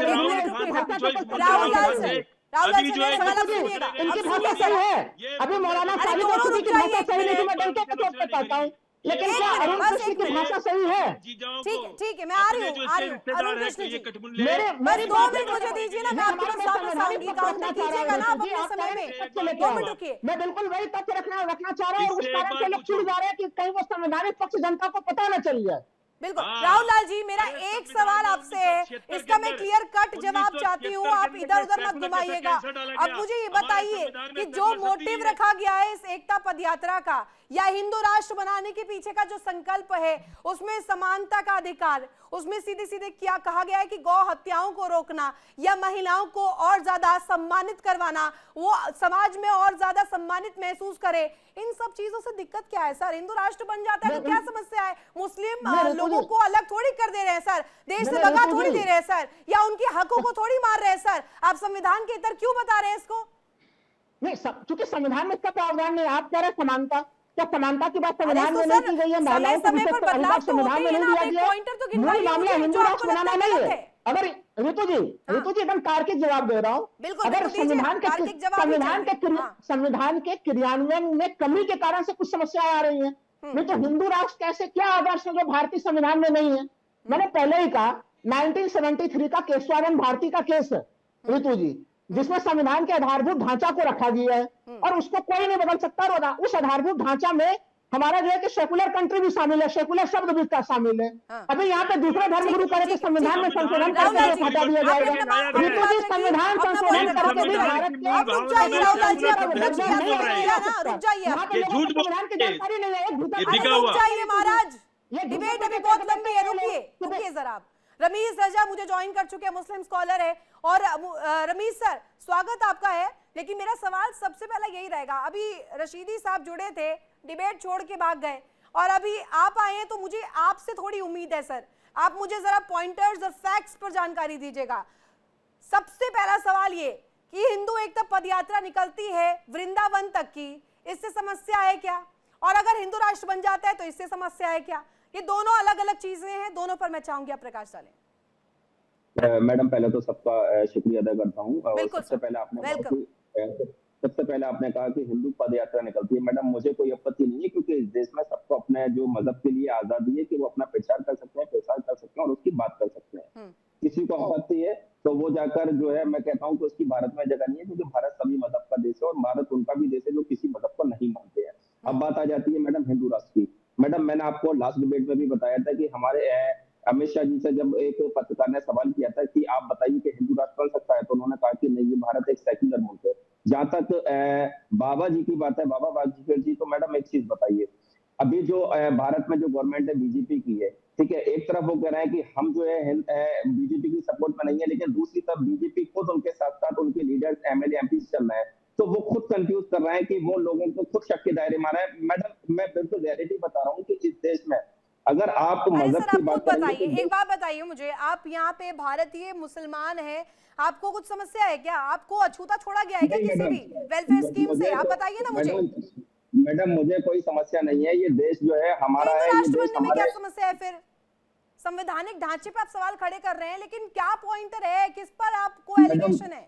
राहुल खान से पूछो, अभी जो अभी मौलाना साबित हो चुकी की भाषा सही नहीं, मैं डंके के चोट पे कहता हूँ, लेकिन क्या अरुण कृष्ण की भाषा सही है? ठीक है, मैं आ रही हूँ अरुण कृष्ण जी, मेरे 2 मिनट मुझे दीजिए ना, मैं आपके पास वापस आऊंगी, काउंटर कीजिएगा ना आप अपने समय में। 2 मिनट रुकिए। मैं बिल्कुल वही तथ्य रखना चाह रहा हूँ, और उस कारण से लोग चिढ़ जा रहे हैं कि कहीं वो संवैधानिक पक्ष जनता को पता न चल जाए। बिल्कुल राहुल लाल जी, मेरा एक सवाल आपसे है, इसका मैं क्लियर कट जवाब चाहती हूँ, आप इधर उधर मत घुमाइएगा। अब मुझे ये बताइए कि जो मोटिव रखा गया है इस एकता पदयात्रा का, या हिंदू राष्ट्र बनाने के पीछे का जो संकल्प है, उसमें समानता का अधिकार, उसमें सीधे सीधे क्या कहा गया है कि गौ हत्याओं को रोकना या महिलाओं को और ज्यादा सम्मानित करवाना, वो समाज में और ज्यादा सम्मानित महसूस करे, इन सब चीजों से दिक्कत क्या है सर? हिंदू राष्ट्र बन जाता है तो क्या समस्या है? मुस्लिम लोगों को अलग थोड़ी कर दे रहे हैं सर, देश से भगा थोड़ी दे रहे हैं सर, या उनके हकों को थोड़ी मार रहे हैं सर, आप संविधान के इतर क्यों बता रहे हैं इसको? नहीं, क्योंकि संविधान में इसका प्रावधान नहीं। आप कह रहे हैं समानता, क्या समानता की बात संविधान में नहीं की गई है? महिलाओं को विशेष अधिकार संविधान में नहीं दिया गया। मूल मामला हिंदू राष्ट्र बनाना नहीं है। अगर ऋतु जी एकदम तार्किक जवाब दे रहा हूँ, अगर संविधान के क्रियान्वयन में कमी के कारण से कुछ समस्याएं आ रही हैं, नहीं तो हिंदू राष्ट्र कैसे, क्या आदर्श है जो भारतीय संविधान में नहीं है? मैंने पहले ही कहा 1973 का केशवानंद भारती का केस है ऋतु जी, जिसमें संविधान के आधारभूत ढांचा को रखा गया है और उसको कोई नहीं बदल सकता। उस आधारभूत ढांचा में हमारा जो है कि सेकुलर कंट्री भी शामिल है, सेकुलर शब्द भी शामिल है। अभी यहाँ पे दूसरा धर्म गुरु करे तो संविधान में संशोधन करके हटा दिया जाएगा। संविधान संशोधन करके भी भारत के संविधान की जानकारी नहीं है। महाराज ये डिबेट अभी बहुत लंबी है, रुकिए जरा। रमीज रजा मुझे ज्वाइन कर चुके हैं, मुस्लिम स्कॉलर है, और रमीज सर स्वागत आपका है। लेकिन मेरा सवाल सबसे पहला यही रहेगा, अभी रशीदी साहब जुड़े थे, डिबेट छोड़ के भाग गए, और अभी आप आए हैं, तो मुझे आपसे थोड़ी उम्मीद है सर, आप मुझे जरा पॉइंटर्स और फैक्ट्स पर जानकारी दीजिएगा। सबसे पहला सवाल ये कि हिंदू एकता पदयात्रा निकलती है वृंदावन तक की, इससे समस्या है क्या? और अगर हिंदू राष्ट्र बन जाता है तो इससे समस्या है क्या? ये दोनों अलग अलग चीजें हैं, दोनों पर मैं चाहूंगी आप प्रकाश डालें। मैडम पहले तो सबका शुक्रिया अदा करता हूँ। सबसे पहले आपने कहा कि हिंदू पद यात्रा निकलती है। मैडम मुझे कोई आपत्ति नहीं है, क्योंकि इस देश में सबको अपने जो मजहब के लिए आजादी है कि वो अपना प्रचार कर सकते हैं, प्रसार कर सकते हैं और उसकी बात कर सकते हैं। किसी को आपत्ति है तो वो जाकर जो है, मैं कहता हूँ कि उसकी भारत में जगह नहीं है, क्योंकि भारत सभी मजहब का देश है और भारत उनका भी देश है जो किसी मजहब को नहीं मानते हैं। अब बात आ जाती है मैडम हिंदू राष्ट्र की। मैडम मैंने आपको लास्ट डिबेट में भी बताया था कि हमारे अमित शाह जी से जब एक पत्रकार ने सवाल किया था कि आप बताइए कि हिंदू राष्ट्र बन सकता है, तो उन्होंने कहा कि नहीं, ये भारत एक सेक्युलर मुल्क है। जहां तक बाबा जी की बात है, बाबा वाजपेयी जी, तो मैडम एक चीज बताइए, अभी जो भारत में जो गवर्नमेंट है बीजेपी की है, ठीक है, एक तरफ वो कह रहे हैं कि हम जो है बीजेपी की सपोर्ट में नहीं है, लेकिन दूसरी तरफ बीजेपी खुद उनके साथ साथ उनके लीडर्स एमएलए एमपी चल रहे हैं, तो वो खुद कंफ्यूज कर रहे हैं कि वो लोगों को खुद शक के दायरे में आ रहा है। मैडम मैं बिल्कुल रियलिटी बता रहा हूँ कि इस देश में अगर आप मजहब की बात बताइए, एक बात बताइए मुझे, आप यहाँ पे भारतीय मुसलमान हैं, आपको कुछ समस्या है क्या? आपको अछूता छोड़ा गया है क्या किसी भी वेलफेयर स्कीम से? आप बताइए ना मुझे। मैडम मुझे कोई समस्या नहीं है, ये देश जो है हमारा है। राष्ट्र बनने में क्या समस्या है फिर? संवैधानिक ढांचे पे आप सवाल खड़े कर रहे हैं, लेकिन क्या पॉइंटर है, किस पर आपको एलिगेशन है?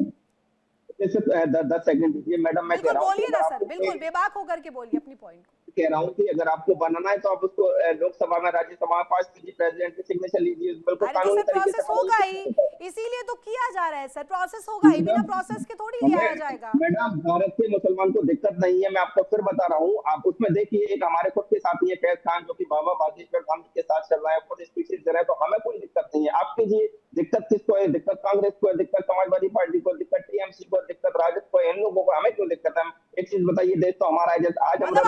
10 सेकंड दीजिए मैडम, मैं कह रहा हूँ बोलिए ना सर, बिल्कुल बेबाक होकर के बोलिए अपनी पॉइंट को। कह रहा हूँ कि अगर आपको बनाना है तो आप उसको लोकसभा में, राज्यसभा में पास कीजिए, प्रेसिडेंट की सिग्नेचर लीजिए, बिल्कुल कानूनी तरीके से होगा ही, इसीलिए तो किया जा रहा है सर, प्रोसेस होगा ही, बिना प्रोसेस के थोड़ी लिया जाएगा। मैडम भारत के मुसलमान को दिक्कत नहीं है, मैं आपको फिर बता रहा हूँ, आप उसमें देखिए एक हमारे खुद के साथी है फैज खान, जो कि बाबा बागेश्वर धाम के साथ चल रहा है, खुद स्पीचेस दे रहा है, तो हमें कोई दिक्कत नहीं है। आप कीजिए, दिक्कत किसको है? दिक्कत कांग्रेस को है, दिक्कत समाजवादी पार्टी को, दिक्कत टीएमसी को, दिक्कत राजद को, इन लोगों को, हमें क्यों दिक्कत है? एक चीज बताइए, देश तो हमारा है, आज हम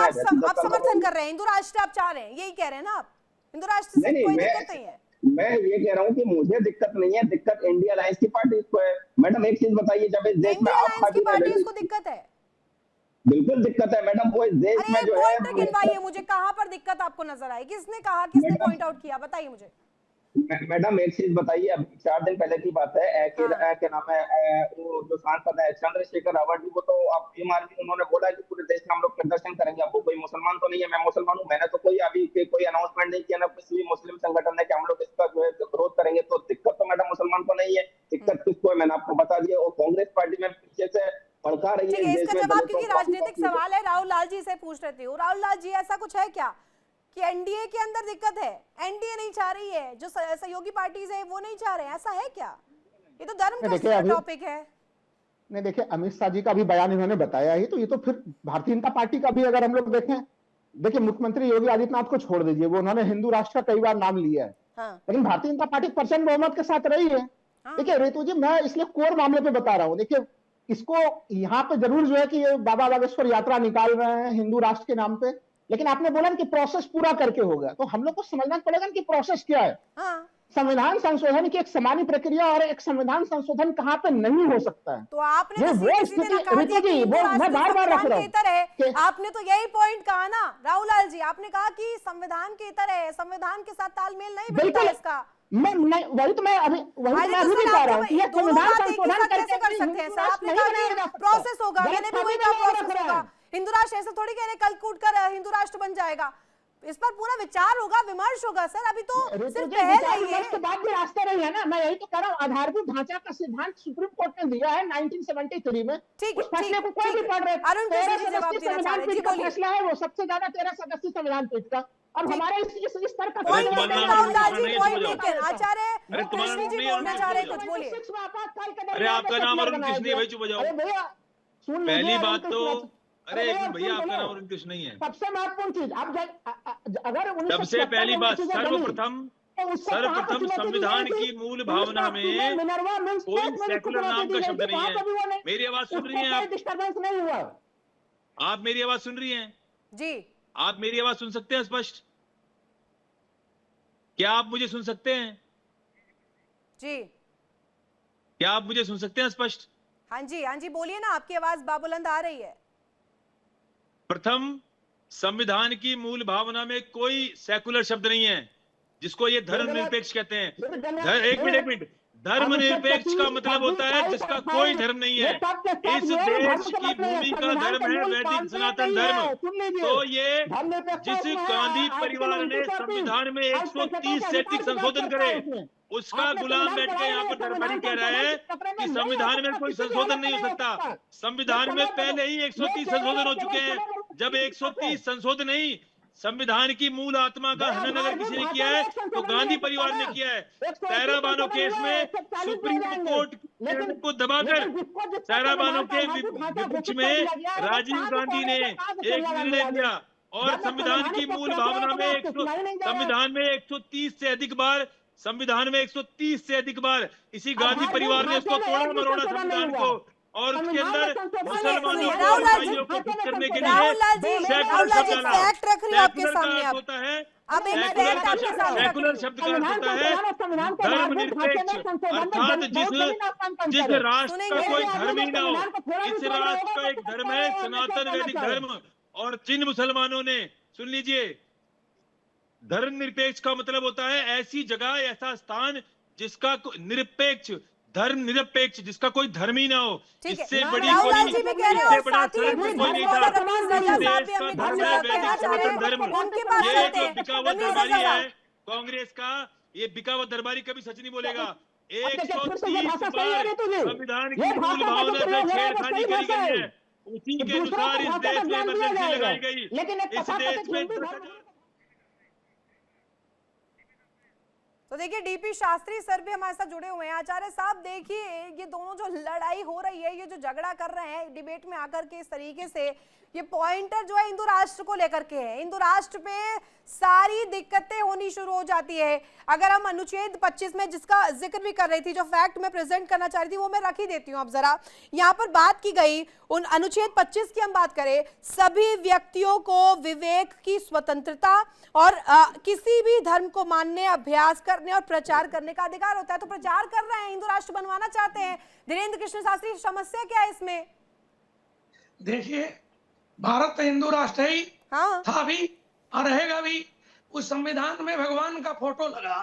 आप समर्थन कर रहे हैं, हिंदू राष्ट्र आप चाह रहे हैं, यही कह रहे हैं ना आप? हिंदू राष्ट्र से कोई दिक्कत नहीं है। मैं ये कह रहा हूँ कि मुझे दिक्कत नहीं है, दिक्कत इंडिया अलायंस की पार्टी को है। मैडम एक चीज बताइए, जब इस देश में आप की पार्टी को दिक्कत है, बिल्कुल दिक्कत है मैडम, वो इस देश में जो है, गिनवाइए मुझे, कहां पर दिक्कत आपको नजर आई? किसने कहा, किसने पॉइंट आउट किया, बताइए मुझे। मैडम एक चीज बताइए, अभी 4 दिन पहले की बात है, क्या नाम है, वो जो सांसद है चंद्रशेखर रावत जी, वो तो आप उन्होंने बोला कि पूरे देश में हम लोग प्रदर्शन करेंगे। अब वो कोई मुसलमान तो नहीं है, मैं मुसलमान हूँ, मैंने तो कोई अभी कोई अनाउंसमेंट नहीं किया ना किसी भी मुस्लिम संगठन ने कि हम लोग इसका जो है विरोध करेंगे। तो दिक्कत तो मैडम मुसलमान को नहीं है, दिक्कत किसको है मैंने आपको बता दिया, और कांग्रेस पार्टी में पीछे से भड़का रही है। इसका जवाब, क्योंकि राजनीतिक सवाल है, राहुल लाल जी से पूछ रहे थे। राहुल लाल जी, ऐसा कुछ है क्या कि एनडीए के अंदर दिक्कत है, एनडीए नहीं चाह रही है, जो सहयोगी पार्टीज है वो नहीं चाह रहे हैं, ऐसा है क्या? ये तो धर्म का टॉपिक है। नहीं देखिए, अमित शाह जी का भी बयान इन्होंने बताया ही, तो ये तो फिर भारतीय जनता पार्टी का भी अगर हम लोग देखें, देखिए मुख्यमंत्री योगी आदित्यनाथ को छोड़ दीजिए, वो उन्होंने हिंदू राष्ट्र का कई बार नाम लिया है, लेकिन भारतीय जनता पार्टी प्रचंड बहुमत के साथ रही है। देखिए रितु जी, मैं इसलिए कोर मामले पे बता रहा हूँ, देखिए इसको यहाँ पे जरूर जो है कि ये बाबा बागेश्वर यात्रा निकाल रहे हैं हिंदू राष्ट्र के नाम पे, लेकिन आपने बोला कि प्रोसेस पूरा करके होगा, तो हम लोग को समझना पड़ेगा कि प्रोसेस क्या है। संविधान संशोधन की एक सामान्य प्रक्रिया और एक संविधान संशोधन कहाँ पे नहीं हो सकता है। तो आपने तो मैं बार बार रख रहा हूँ, आपने तो यही पॉइंट कहा ना राहुल लाल जी, आपने कहा कि संविधान के इतर है, संविधान के साथ तालमेल नहीं बैठता है इसका। वही तो मैं अभी भी कह रहा हूँ कि संविधान संशोधन कैसे कर सकते हैं सर? आपने कहा प्रोसेस होगा, मैंने भी वही कहा प्रोसेस होगा। हिंदू राष्ट्र ऐसे थोड़ी कह रहे कल कूट कर हिंदू राष्ट्र बन जाएगा, इस पर पूरा विचार होगा, विमर्श होगा सर। अभी तो सिर्फ पहल है, इसके बाद भी रास्ता नहीं है ना। मैं यही तो कह रहा हूँ, आधारभूत ढांचा का सिद्धांत सुप्रीम कोर्ट ने दिया है 1973 में। ठीक उस फैसले को कोई भी पढ़ रहे, अरुण कृष्ण जी जवाब देना चाह रहे हैं, बोलिए। फैसला है वो सबसे ज्यादा 13 सदस्यीय संविधान पीठ का, और हमारे इस स्तर का आचार्य कृष्ण जी बोलना चाह रहे हैं, कुछ बोलिए। अरे आपका नाम अरुण कृष्ण नहीं, भाई चुप हो जाओ। पहली बात तो, अरे भैया आपका नाम अरुण कृष्ण नहीं है। सबसे महत्वपूर्ण चीज, आप अगर सबसे पहली बात, सर्वप्रथम संविधान की मूल भावना में कोई सेकुलर नाम का शब्द नहीं है। मेरी आवाज सुन रही हैं आप? डिस्टर्बेंस नहीं हुआ। आप मेरी आवाज सुन रही हैं? जी, आप मेरी आवाज सुन सकते हैं स्पष्ट? क्या आप मुझे सुन सकते हैं? जी, क्या आप मुझे सुन सकते हैं स्पष्ट? हाँ जी बोलिए ना, आपकी आवाज बाबुलंद आ रही है। प्रथम, संविधान की मूल भावना में कोई सेकुलर शब्द नहीं है, जिसको ये धर्मनिरपेक्ष कहते हैं। एक मिनट, धर्मनिरपेक्ष का मतलब होता है जिसका कोई धर्म नहीं है। इस देश की भूमि का धर्म है वैदिक सनातन धर्म। तो ये जिस गांधी परिवार ने संविधान में 130 से अधिक संशोधन करे, उसका गुलाम बैठ के यहाँ पर धर्मपरी कह रहा है कि संविधान में कोई संशोधन नहीं हो सकता। संविधान में पहले ही 130 संशोधन हो चुके हैं। जब 130 संशोधन नहीं, संविधान की मूल आत्मा का हनन अगर किसी ने किया है तो गांधी परिवार ने किया है। सायरा बानो केस में सुप्रीम कोर्ट को दबाकर सायरा बानो के विपक्ष में राजीव गांधी ने एक निर्णय दिया, और संविधान की मूल भावना में संविधान में 130 से अधिक बार इसी गांधी परिवार ने उसको तोड़ा मरोड़ा संविधान को, और उसके अंदर मुसलमानों को करने के लिए सेकुलर शब्द होता है। सेकुलर शब्द का अर्थ होता है धर्मनिरपेक्ष, अर्थात जिस राष्ट्र का कोई धर्म ही ना हो। इस राष्ट्र का एक धर्म है सनातन वैदिक धर्म, और जिन मुसलमानों ने, सुन लीजिए, धर्मनिरपेक्ष का मतलब होता है ऐसी जगह, ऐसा स्थान जिसका निरपेक्ष, धर्म निरपेक्ष, जिसका कोई धर्म ही ना हो। इससे बड़ी कोई, इससे बड़ा धर्म कोई नहीं था। देश का धर्म है वैदिक सनातन धर्म। ये जो बिकावत धर्मारी है कांग्रेस का, ये बिका हुआ दरबारी कभी सच नहीं बोलेगा। फिर तो 130 ये भाषा सही है रे तुझे। संविधान ये की मूल भाषा का भावना जो से प्रयोग हो रहा है वो छेड़खानी सही करी भाषा गई है। है, उसी कि के दूसरों अनुसार को इस भाषा का देश में ज्ञान दिया इमरजेंसी जाएगा। लगाई गई। लेकिन एक इस तथाकथित देश में हिंदू धर्म तो देखिए डीपी शास्त्री सर भी हमारे साथ जुड़े हुए हैं। आचार्य साहब देखिए, ये दोनों जो लड़ाई हो रही है, ये जो झगड़ा कर रहे हैं डिबेट में आकर के इस तरीके से, ये पॉइंटर जो है हिंदू राष्ट्र को लेकर के है। हिंदू राष्ट्र पे सारी दिक्कतें होनी शुरू हो जाती है। अगर हम अनुच्छेद 25 में जिसका जिक्र भी कर रही थी, जो फैक्ट मैं प्रेजेंट करना चाह रही थी, वो मैं रख ही देती हूँ। अब जरा यहाँ पर बात की गई उन अनुच्छेद 25 की हम बात करें, सभी व्यक्तियों को विवेक की स्वतंत्रता और किसी भी धर्म को मानने, अभ्यास करने और प्रचार करने का अधिकार होता है। तो प्रचार कर रहे हैं, हिंदू राष्ट्र बनवाना चाहते हैं। धीरेन्द्र कृष्ण शास्त्री, समस्या क्या है इसमें? देखिए, भारत हिंदू राष्ट्र ही हाँ था भी और रहेगा भी। उस संविधान में भगवान का फोटो लगा,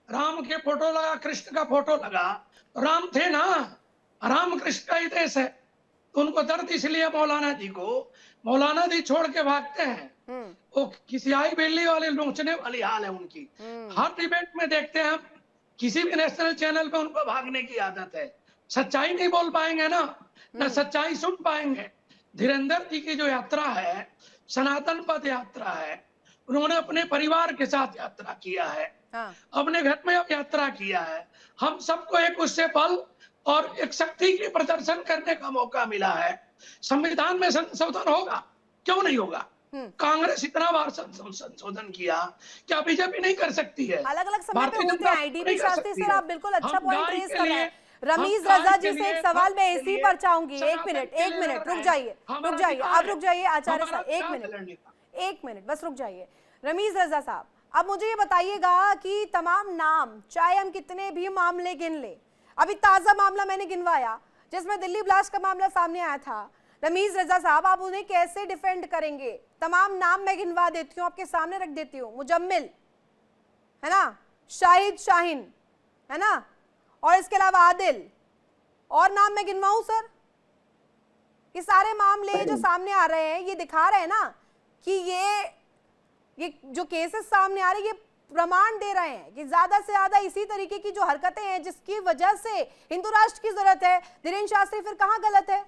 राम के फोटो लगा, कृष्ण का फोटो लगा। राम थे ना, राम कृष्ण का ही देश है। तो उनको दर्द इसलिए मौलाना जी को, मौलाना जी छोड़ के भागते हैं। वो किसी आई बिल्ली वाले नोचने वाली हाल है उनकी। हर डिबेट में देखते हैं हम, किसी भी नेशनल चैनल पे उनको भागने की आदत है। सच्चाई नहीं बोल पाएंगे ना सच्चाई सुन पाएंगे। धीरेन्द्र जी की जो यात्रा है, सनातन पद यात्रा है, उन्होंने अपने परिवार के साथ यात्रा किया है। अपने घर में अब यात्रा किया है। हम सबको एक उससे बल और एक शक्ति की प्रदर्शन करने का मौका मिला है। संविधान में संशोधन होगा, क्यों नहीं होगा? कांग्रेस इतना बार संशोधन किया, क्या बीजेपी नहीं कर सकती है? अलग अलग समय पे होते हैं। डीपी शास्त्री सर, आप बिल्कुल अच्छा पॉइंट रेज कर रहे हैं। रमीज हम रजा गाय जी के से लिए, एक सवाल मैं धर्म के इसी लिए, पर चाहूंगी। एक सनातन मिनट, के एक लिए मिनट, लड़ रुक रहे जाइए, हैं। रुक जाइए, आप रुक जाइए आचार्य हमारा साहब, एक अधिकार है मिनट, लड़ने का। एक मिनट बस रुक जाइए। रमीज रजा साहब, अब मुझे ये बताइएगा कि तमाम नाम, चाहे हम कितने भी मामले गिन ले, अभी ताजा मामला मैंने गिनवाया जिसमें दिल्ली ब्लास्ट का मामला सामने आया था। रमीज रजा साहब, आप उन्हें कैसे डिफेंड करेंगे? तमाम नाम मैं गिनवा देती हूँ, आपके सामने रख देती हूँ। मुजम्मिल है ना, शाहिद शाहीन है ना, और इसके अलावा आदिल, और नाम मैं गिनवाऊं सर? ये सारे मामले जो सामने आ रहे हैं, ये दिखा रहे हैं ना कि ये जो केसेस सामने आ रहे हैं, ये प्रमाण दे रहे हैं कि ज्यादा से ज्यादा इसी तरीके की जो हरकतें हैं जिसकी वजह से हिंदू राष्ट्र की जरूरत है। धीरेन्द्र शास्त्री, फिर कहाँ गलत है?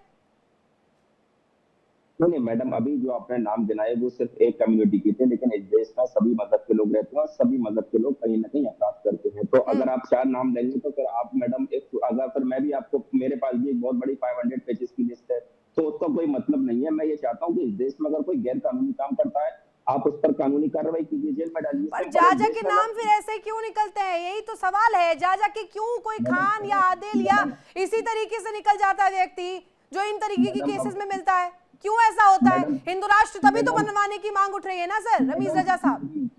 नहीं मैडम, अभी जो आपने नाम गिनाए वो सिर्फ एक कम्युनिटी के थे, लेकिन इस देश में सभी मजहब के लोग रहते हैं और सभी मजहब के लोग कहीं ना कहीं अपराध करते हैं। तो अगर आप 4 नाम लेंगे तो फिर आप मैडम अगर फिर मैं भी आपको, मेरे पास भी एक बहुत बड़ी 500 पेजेस की लिस्ट है, तो उसका कोई मतलब नहीं है। मैं ये चाहता हूँ कि इस देश में अगर कोई गैर कानूनी काम करता है, आप उस पर कानूनी कार्रवाई कीजिए, जेल में डालिए। पर जाजा के नाम फिर ऐसे क्यों निकलते हैं? यही तो सवाल है। जाजा के क्यों कोई खान या आदिल या इसी तरीके से निकल जाता है व्यक्ति जो इन तरीके की केसेस में मिलता है? क्यों ऐसा होता है? हिंदू राष्ट्र तभी तो बनवाने की मांग उठ रही है ना सर, रमीज रजा साहब।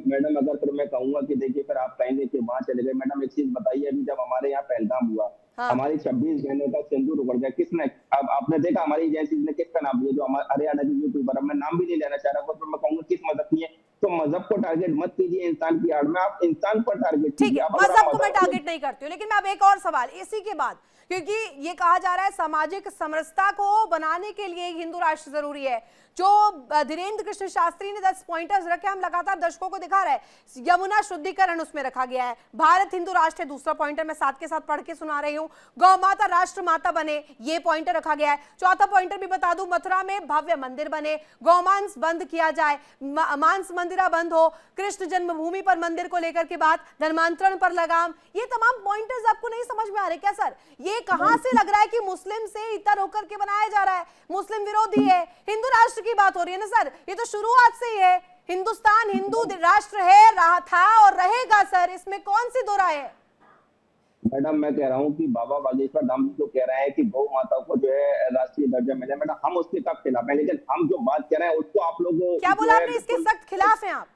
मैडम अगर फिर मैं कहूंगा कि देखिए फिर आप कहेंगे कि वहां चले गए। मैडम एक चीज बताइए, अभी जब हमारे यहाँ पहलगाम हुआ, हमारी 26 बहनों का सिंदूर उगड़ गया, किसने? अब आपने देखा हमारी एजेंसी ने किसका नाम लिया? जो हमारे हरियाणा की यूट्यूबर, मैं नाम भी नहीं लेना चाह रहा, पर मैं कहूंगा किस मदद की है। तो मजहब को टारगेट मत कीजिए इंसान की आड़ में, आप इंसान पर टारगेट ठीक है, मजहब को मैं टारगेट नहीं करती हूँ, लेकिन मैं अब एक और सवाल इसी के बाद, क्योंकि ये कहा जा रहा है सामाजिक समरसता को बनाने के लिए हिंदू राष्ट्र जरूरी है। जो धीरेन्द्र कृष्ण शास्त्री ने 10 पॉइंटर्स रखे, हम लगातार दर्शकों को दिखा रहे हैं। यमुना शुद्धिकरण उसमें रखा गया है, भारत हिंदू राष्ट्र है दूसरा पॉइंटर, मैं साथ के साथ पढ़ के सुना रही हूँ। गौ माता राष्ट्र माता बने, ये पॉइंटर रखा गया है। चौथा पॉइंटर भी बता दूं, मथुरा में भव्य मंदिर बने, गौमांस बंद किया जाए, मांस मंदिरा बंद हो, कृष्ण जन्मभूमि पर मंदिर को लेकर के बात, धर्मांतरण पर लगाम। ये तमाम पॉइंटर्स आपको नहीं समझ में आ रहे क्या सर? ये कहां से लग रहा है कि मुस्लिम से इतर होकर के बनाया जा रहा है, मुस्लिम विरोधी है? हिंदू राष्ट्र की बात हो रही है ना सर, ये तो शुरुआत से ही है। हिंदुस्तान हिंदू राष्ट्र है, रहा था और रहेगा सर, इसमें कौन सी दो राय है? मैडम मैं कह रहा हूँ कि बाबा बागेश्वर धाम जो कह रहे हैं कि गौ माता को जो है राष्ट्रीय दर्जा मिले, मैडम हम उसके कब खिलाफ हैं, लेकिन हम जो बात कर रहे हैं उसको आप लोग क्या बोला आपने? इसके सख्त खिलाफ हैं आप?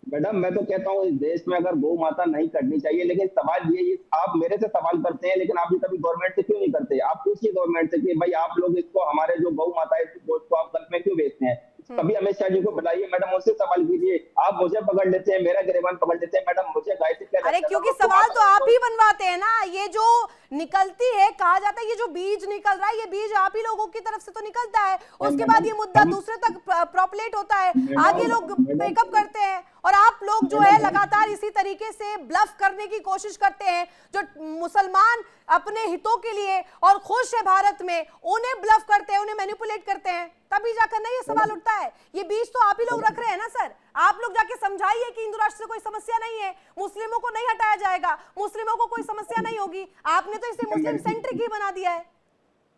मैडम मैं तो कहता हूँ इस देश में अगर गौ माता नहीं करनी चाहिए, लेकिन सवाल ये आप मेरे से सवाल करते हैं, लेकिन आप ये कभी गवर्नमेंट से क्यों नहीं करते? आप पूछिए गवर्नमेंट से कि भाई आप लोग इसको, हमारे जो गौ माता है इसको आप गल्फ में क्यों बेचते हैं? कभी अमित शाह जी को बुलाइए मैडम, उससे सवाल कीजिए। आप मुझे पकड़ लेते हैं, मेरा गिरबान पकड़ लेते हैं मैडम, मुझे गाय से क्या अरे क्योंकि सवाल तो आप ही बनवाते हैं ना, ये जो निकलती है, कहा जाता है ये जो बीज निकल रहा है ये बीज आप ही लोगों की तरफ से तो निकलता है, उसके बाद ये मुद्दा दूसरे तक प्रोपलेट होता है, आगे लोग पिकअप करते हैं और आप लोग जो है लगातार इसी तरीके से ब्लफ करने की कोशिश करते हैं। जो मुसलमान अपने हितों के लिए और खुश है भारत में, उन्हें ब्लफ करते हैं, उन्हें मैनिपुलेट करते हैं, तभी जाकर ना ये सवाल उठता है। ये बीज तो आप ही लोग रख रहे हैं ना सर, आप लोग जाके समझाइए कि हिंदू राष्ट्र से कोई समस्या नहीं है, मुस्लिमों को नहीं हटाया जाएगा, मुस्लिमों को कोई समस्या नहीं होगी, आपने तो इसे मुस्लिम सेंट्रिक ही बना दिया है।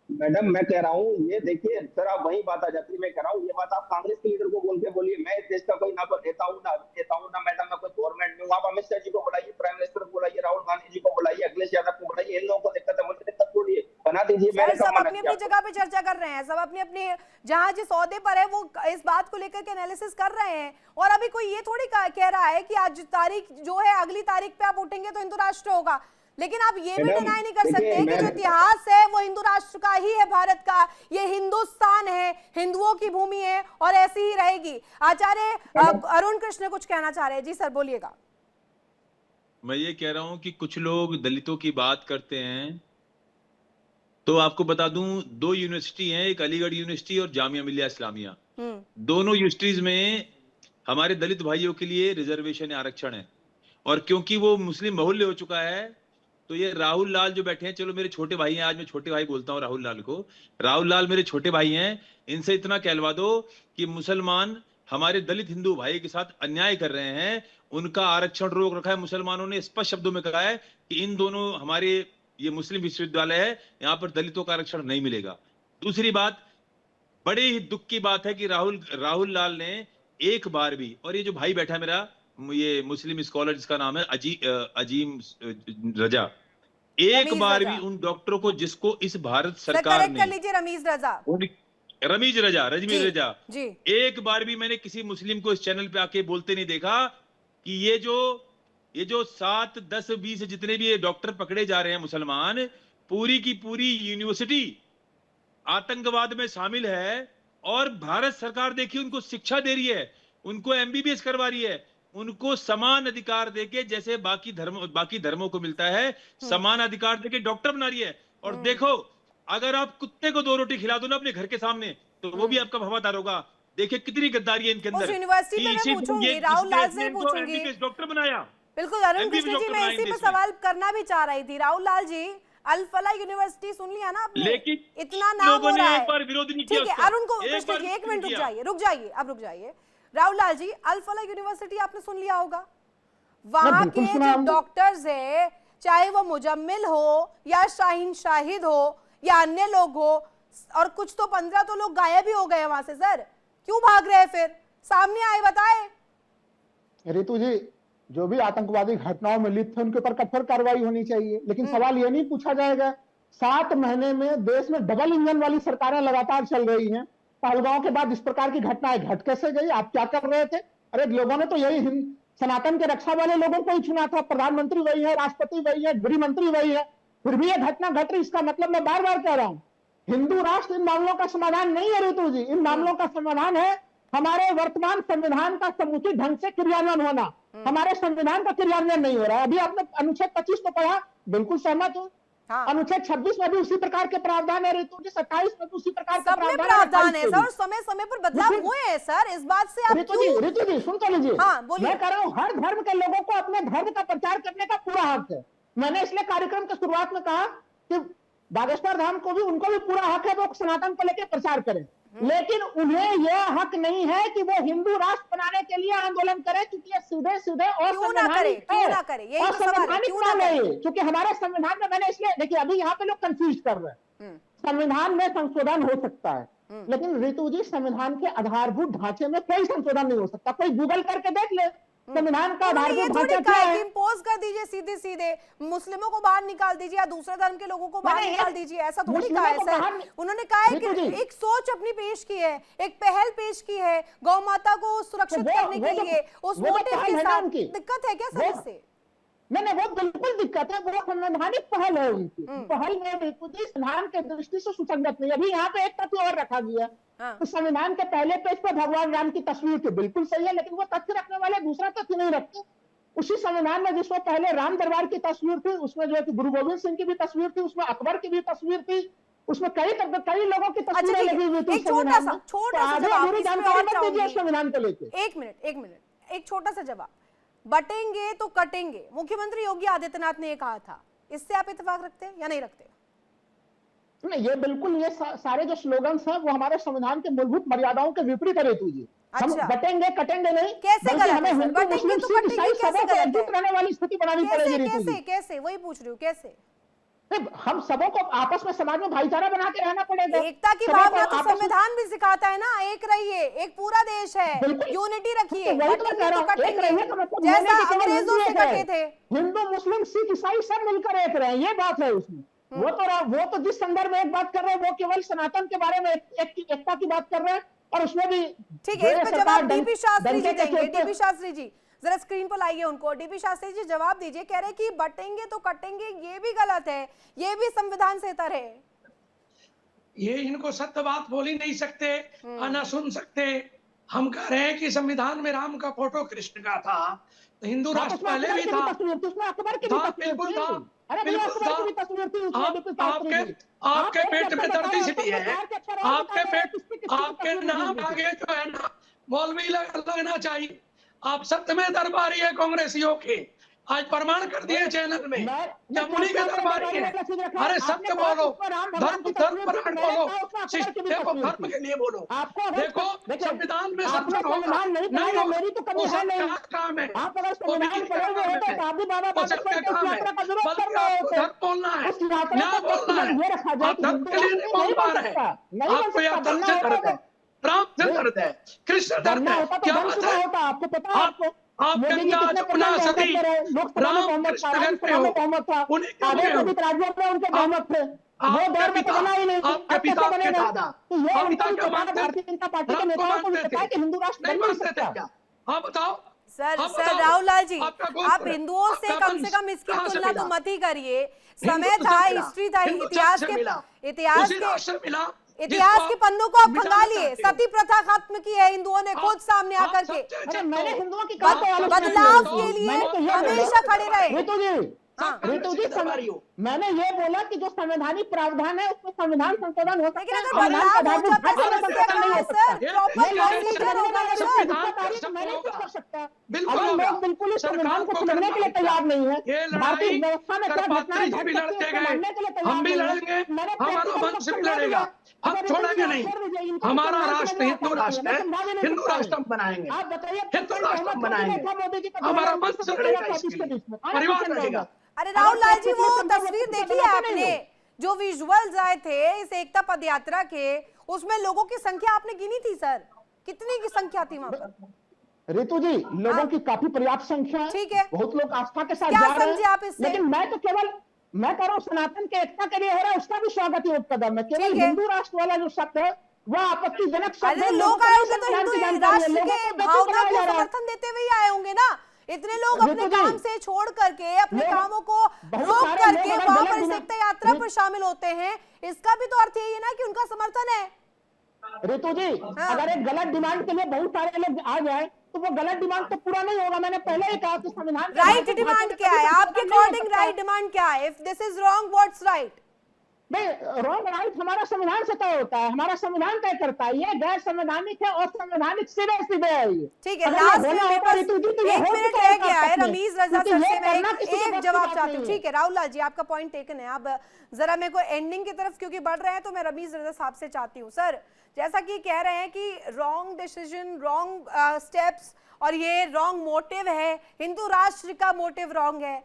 मैडम मैं कह रहा हूँ, ये देखिए सर आप वही बात आ जाती है। मैं कह रहा हूँ ये बात आप कांग्रेस के लीडर को बोल के बोलिए, मैं इस देश का कोई ना नेता हूँ ना मैडम, मैं कोई गवर्नमेंट में हूँ। आप अमित शाह जी को बुलाइए, प्राइम मिनिस्टर को बुलाइए, राहुल गांधी जी को बुलाइए, अखिलेश यादव को बुलाइए, इन लोगों को दिक्कत है, मुझे दिक्कत थोड़ी है, बना दीजिए। सब अपनी अपनी जगह पे चर्चा कर रहे हैं, सब अपनी अपनी जहां जिस ओहदे पर है वो इस बात को लेकर के एनालिसिस कर रहे हैं, और अभी कोई ये थोड़ी कह रहा है कि आज तारीख जो है अगली तारीख पे आप उठेंगे तो हिंदू राष्ट्र होगा। लेकिन आप ये भी डिनाई नहीं कर सकते कि जो इतिहास है वो हिंदू राष्ट्र का ही है, भारत का, ये हिंदुस्तान है, हिंदुओं की भूमि है और ऐसी ही रहेगी। आचार्य अरुण कृष्ण कुछ कहना चाह रहे हैं, जी सर बोलिएगा। मैं ये कह रहा हूं कि कुछ लोग दलितों की बात करते हैं, तो आपको बता दूं 2 यूनिवर्सिटी हैं, एक अलीगढ़ यूनिवर्सिटी और जामिया मिलिया इस्लामिया। दोनों यूनिवर्सिटीज में हमारे दलित भाइयों के लिए रिजर्वेशन आरक्षण है, और क्योंकि वो मुस्लिम बहुल्य हो चुका है तो ये राहुल लाल जो बैठे हैं, चलो मेरे छोटे भाई हैं, आज मैं छोटे भाई बोलता हूँ राहुल लाल को, राहुल लाल मेरे छोटे भाई हैं, इनसे इतना कहलवा दो कि मुसलमान हमारे दलित हिंदू भाई के साथ अन्याय कर रहे हैं, उनका आरक्षण रोक रखा है। मुसलमानों ने स्पष्ट शब्दों में कहा है कि इन दोनों हमारे ये मुस्लिम विश्वविद्यालय है, यहाँ पर दलितों का आरक्षण नहीं मिलेगा। दूसरी बात, बड़े ही दुख की बात है कि राहुल लाल ने एक बार भी, और ये जो भाई बैठा है मेरा, ये मुस्लिम स्कॉलर जिसका नाम है अजीम रजा, एक बार भी उन डॉक्टरों को जिसको इस भारत सरकार ने, कर लीजिए रमीज रजा जी, एक बार भी मैंने किसी मुस्लिम को इस चैनल पे आके बोलते नहीं देखा कि ये जो 7, 10, 20 जितने भी ये डॉक्टर पकड़े जा रहे हैं मुसलमान, पूरी की पूरी यूनिवर्सिटी आतंकवाद में शामिल है, और भारत सरकार देखिए उनको शिक्षा दे रही है, उनको एमबीबीएस करवा रही है, उनको समान अधिकार देके जैसे बाकी धर्मों को मिलता है, समान अधिकार देके डॉक्टर बना रही है। और देखो, अगर आप कुत्ते को 2 रोटी खिला दो ना अपने घर के सामने, तो वो भी आपका वफादार होगा। देखिए कितनी गद्दारी है इनके अंदर। यूनिवर्सिटी में मैं पूछूंगी, राहुल लाल से पूछूंगी, डॉक्टर बनाया। बिल्कुल अरुण कृष्ण जी, मैं इसी पे सवाल करना भी चाह रही थी। राहुल लाल जी, अल फला यूनिवर्सिटी सुन लिया ना आपने, लेकिन इतना नाम हो रहा है, ठीक है अरुण को कृष्ण जी 1 मिनट रुक जाइए। राहुल लाल जी, अल फला यूनिवर्सिटी आपने सुन लिया होगा, वहां के जो डॉक्टर्स है, चाहे वो मुजम्मिल हो या शाहीन शाहिद हो या अन्य लोग हो, और कुछ तो 15 तो लोग गायब ही हो गए वहां से। सर क्यों भाग रहे हैं, फिर सामने आए बताए। रितु जी, जो भी आतंकवादी घटनाओं में लिप्त थे उनके ऊपर कठोर कार्रवाई होनी चाहिए, लेकिन सवाल ये नहीं पूछा जाएगा 7 महीने में देश में डबल इंजन वाली सरकारें लगातार चल रही हैं, पहलगांव के बाद इस प्रकार की घटनाएं घट कैसे गई, आप क्या कर रहे थे? अरे लोगों ने तो यही सनातन के रक्षा वाले लोगों को ही चुना था, प्रधानमंत्री वही है, राष्ट्रपति वही है, गृह मंत्री वही है, फिर भी यह घटना घट रही। इसका मतलब मैं बार बार कह रहा हूं, हिंदू राष्ट्र इन मामलों का समाधान नहीं है रितु जी, इन मामलों का समाधान है हमारे वर्तमान संविधान का समुचित ढंग से क्रियान्वयन होना। हमारे संविधान का क्रियान्वयन नहीं हो रहा है। अभी आपने अनुच्छेद 25 को पढ़ा, बिल्कुल सहमत हूं। अनुच्छेद 26 में भी उसी प्रकार के प्रावधान है रितु जी, 27 में भी उसी प्रकार के प्रावधान है सर, समय समय पर बदलाव हुए हैं सर, इस बात से आप रितु जी सुन तो लीजिए। मैं कह रहा हूँ हर धर्म के लोगों को अपने धर्म का प्रचार करने का पूरा हक है। मैंने इसलिए कार्यक्रम के शुरुआत में कहा कि बागेश्वर धाम को भी, उनको भी पूरा हक है वो सनातन को लेकर प्रचार करें, लेकिन उन्हें यह हक नहीं है कि वो हिंदू राष्ट्र बनाने के लिए आंदोलन करे, क्योंकि ये सीधे और संवैधानिक है, क्योंकि हमारे संविधान में, मैंने इसलिए देखिए अभी यहाँ पे लोग कंफ्यूज कर रहे हैं, संविधान में संशोधन हो सकता है, लेकिन रितु जी संविधान के आधारभूत ढांचे में कोई संशोधन नहीं हो सकता। कोई गूगल करके देख ले संविधान का आधारभूत ढांचा क्या है। इम्पोज कर दीजिए सीधे मुस्लिमों को बाहर निकाल दीजिए या दूसरे धर्म के लोगों को बाहर निकाल दीजिए, ऐसा थोड़ी कहा है सर। उन्होंने कहा है कि एक सोच अपनी पेश की है, एक पहल पेश की है गौ माता को सुरक्षित करने के लिए, उस मोटिव के साथ। दिक्कत है क्या सर इससे? नहीं, वो बिल्कुल दिक्कत है, वो संवैधानिक पहल है उनकी, पहल में बिल्कुल संविधान के दृष्टि से सुसंगत नहीं। अभी यहाँ पे एक तथ्य और रखा गया, तो संविधान के पहले पेज पर भगवान राम की तस्वीर थी, बिल्कुल सही है, लेकिन वो तथ्य रखने वाले दूसरा तथ्य नहीं रखते। उसी संविधान में जिसमें पहले राम दरबार की तस्वीर थी, उसमें जो है कि गुरु गोविंद सिंह की भी तस्वीर थी, उसमें अकबर की भी तस्वीर थी, उसमें कई लोगों की तस्वीरें लगी हुई थी। एक छोटा सा जवाब जानकारी मत दीजिए संविधान को लेकर। एक मिनट, एक छोटा सा जवाब। बटेंगे तो कटेंगे, मुख्यमंत्री योगी आदित्यनाथ ने ये कहा था, इससे आप इत्तेफाक रखते हैं या नहीं रखते? नहीं, ये बिल्कुल, ये सारे जो स्लोगन्स हैं वो हमारे संविधान के मूलभूत मर्यादाओं के विपरीत है ऋतु जी। हम बटेंगे कटेंगे नहीं, कैसे गलत हमें हिंदू मुस्लिम सिख ईसाई सबों को एकजुट रहने वाली स्थिति बनानी पड़ेगी ऋतु जी। कैसे वही पूछ रही हूँ, कैसे? हम सबों को आपस में समाज में भाईचारा बना के रहना पड़ेगा। एकता की भावना तो संविधान भी सिखाता है ना, एक रहिए, एक पूरा देश है, यूनिटी रखिए, जैसा अंग्रेजों से कटे थे। हिंदू मुस्लिम सिख ईसाई सब मिलकर एक रहे, ये बात है उसमें। वो तो जिस संदर्भ में एक बात कर रहे हैं वो केवल सनातन के बारे में एकता की बात कर रहे हैं, और उसमें भी ठीक है। इस पर जवाब डीपी शास्त्री जी देंगे। डीपी शास्त्री जी जरा स्क्रीन पर लाइए उनको। डीपी शास्त्री जी जवाब दीजिए। कह रहे कि बटेंगे तो कटेंगे, ये भी गलत है, ये भी संविधान से तर है। ये इनको सत्य बात बोल ही नहीं सकते, ना सुन सकते। हम कह रहे हैं कि संविधान में राम का फोटो कृष्ण का था, तो हिंदू राष्ट्र पहले भी था, बिल्कुल था। आपके पेट में दर्द इसलिए है, आपके नाम आगे जो है ना मौलवी लगना चाहिए। आप सत्य में दरबारी है कांग्रेसियों के, आज प्रमाण कर दिए चैनल में, जमुनी के दरबारी है। अरे सत्य बोलो, धर्म बोलो, देखो धर्म के लिए बोलो। देखो संविधान में सत्य होगा नहीं होगा, वो सबका काम है, वो विधि का काम है, वो सबका काम है। बल्कि आपको धर्म बोलना है, न्याय बोलना है। आप धर्म के लिए नहीं बोल पा रहे, आपको यह धर्म से दर्द है, राम से दर्द है, कृष्ण दर्द है। क्या बात है? आपको पता है? आप गंगा जमुना सती राम कृष्ण करते हो, उन्हीं के राज्यों में उनके बहुमत थे। आपके पिता, आपके पिता के दादा, पिता क्या मानते थे? राम को मानते थे, नहीं मानते थे क्या? आप बताओ। सर राहुल लाल जी, आप हिंदुओं से कम इसकी तुलना तो मत ही करिए। समय था, हिस्ट्री था, इतिहास के पन्नों को आप खंगा लिए। सती प्रथा खत्म की है हिंदुओं ने खुद सामने आकर के। बदलाव के लिए हमेशा खड़े रहे। ऋतु जी, मैंने ये बोला कि जो संवैधानिक प्रावधान है उसमें संविधान संशोधन हो सकता है। बिल्कुल इस संविधान को समझने के लिए तैयार नहीं है। भारतीय व्यवस्था में क्या घटनाएं घट सकती है मानने के लिए तैयार हम भी लड़ेंगे, हमारा वंश भी लड़ेगा, हम छोड़ेंगे नहीं। हमारा राष्ट्र हिंदू राष्ट्र है, हिंदू राष्ट्र हम बनाएंगे, आप बताइए, हिंदू राष्ट्र हम बनाएंगे, हमारा वंश लड़ेगा, परिवार लड़ेगा। अरे राहुल लाल जी, वो तस्वीर देखी है आपने जो विजुअल्स आए थे इस एकता पदयात्रा के, उसमें लोगों की संख्या आपने गिनी थी सर? कितनी की संख्या थी वहां पर? ऋतु जी, लोगों की काफी पर्याप्त संख्या है, ठीक है, बहुत लोग आस्था के साथ जा रहे हैं, लेकिन मैं कह रहा हूँ सनातन के एकता के लिए हो रहा है, उसका भी स्वागत योग्य कदम है। केवल हिंदू राष्ट्र वाला जो शब्द है वह आपत्तिजनक शब्द है। लोग आए होंगे तो हिंदू राष्ट्र के भावना को समर्थन देते हुए आए होंगे ना। इतने लोग अपने काम से छोड़ करके, अपने कामों को रोक करके वहां पर इस एकता यात्रा पर शामिल होते हैं, इसका भी तो अर्थ यही है ना कि उनका समर्थन है। ऋतु जी, अगर एक गलत डिमांड के लिए बहुत सारे लोग आ जाए तो वो गलत डिमांड तो पूरा नहीं होगा। मैंने पहले ही कहा कि संविधान राइट डिमांड क्या है आपके अकॉर्डिंग? राइट डिमांड क्या है? If this is wrong, what's right? नहीं, रॉन्ग राइट हमारा संविधान से तय होता है, हमारा संविधान तय करता है। ये गैर संवैधानिक है और संवैधानिक सीधे है ये। ठीक है, लास्ट में एक मिनट रह गया है। रमीज रजा सर से मैं एक जवाब चाहती हूँ। ठीक है राहुल लाल जी, आपका पॉइंट टेकन है। आप जरा मेरे को एंडिंग की तरफ क्योंकि बढ़ रहे हैं तो मैं रमीज रजा साहब से चाहती हूँ। सर, जैसा कि कह रहे हैं कि रॉन्ग डिसीजन, रॉन्ग स्टेप्स और ये रॉन्ग मोटिव है, हिंदू राष्ट्र का मोटिव रॉन्ग है,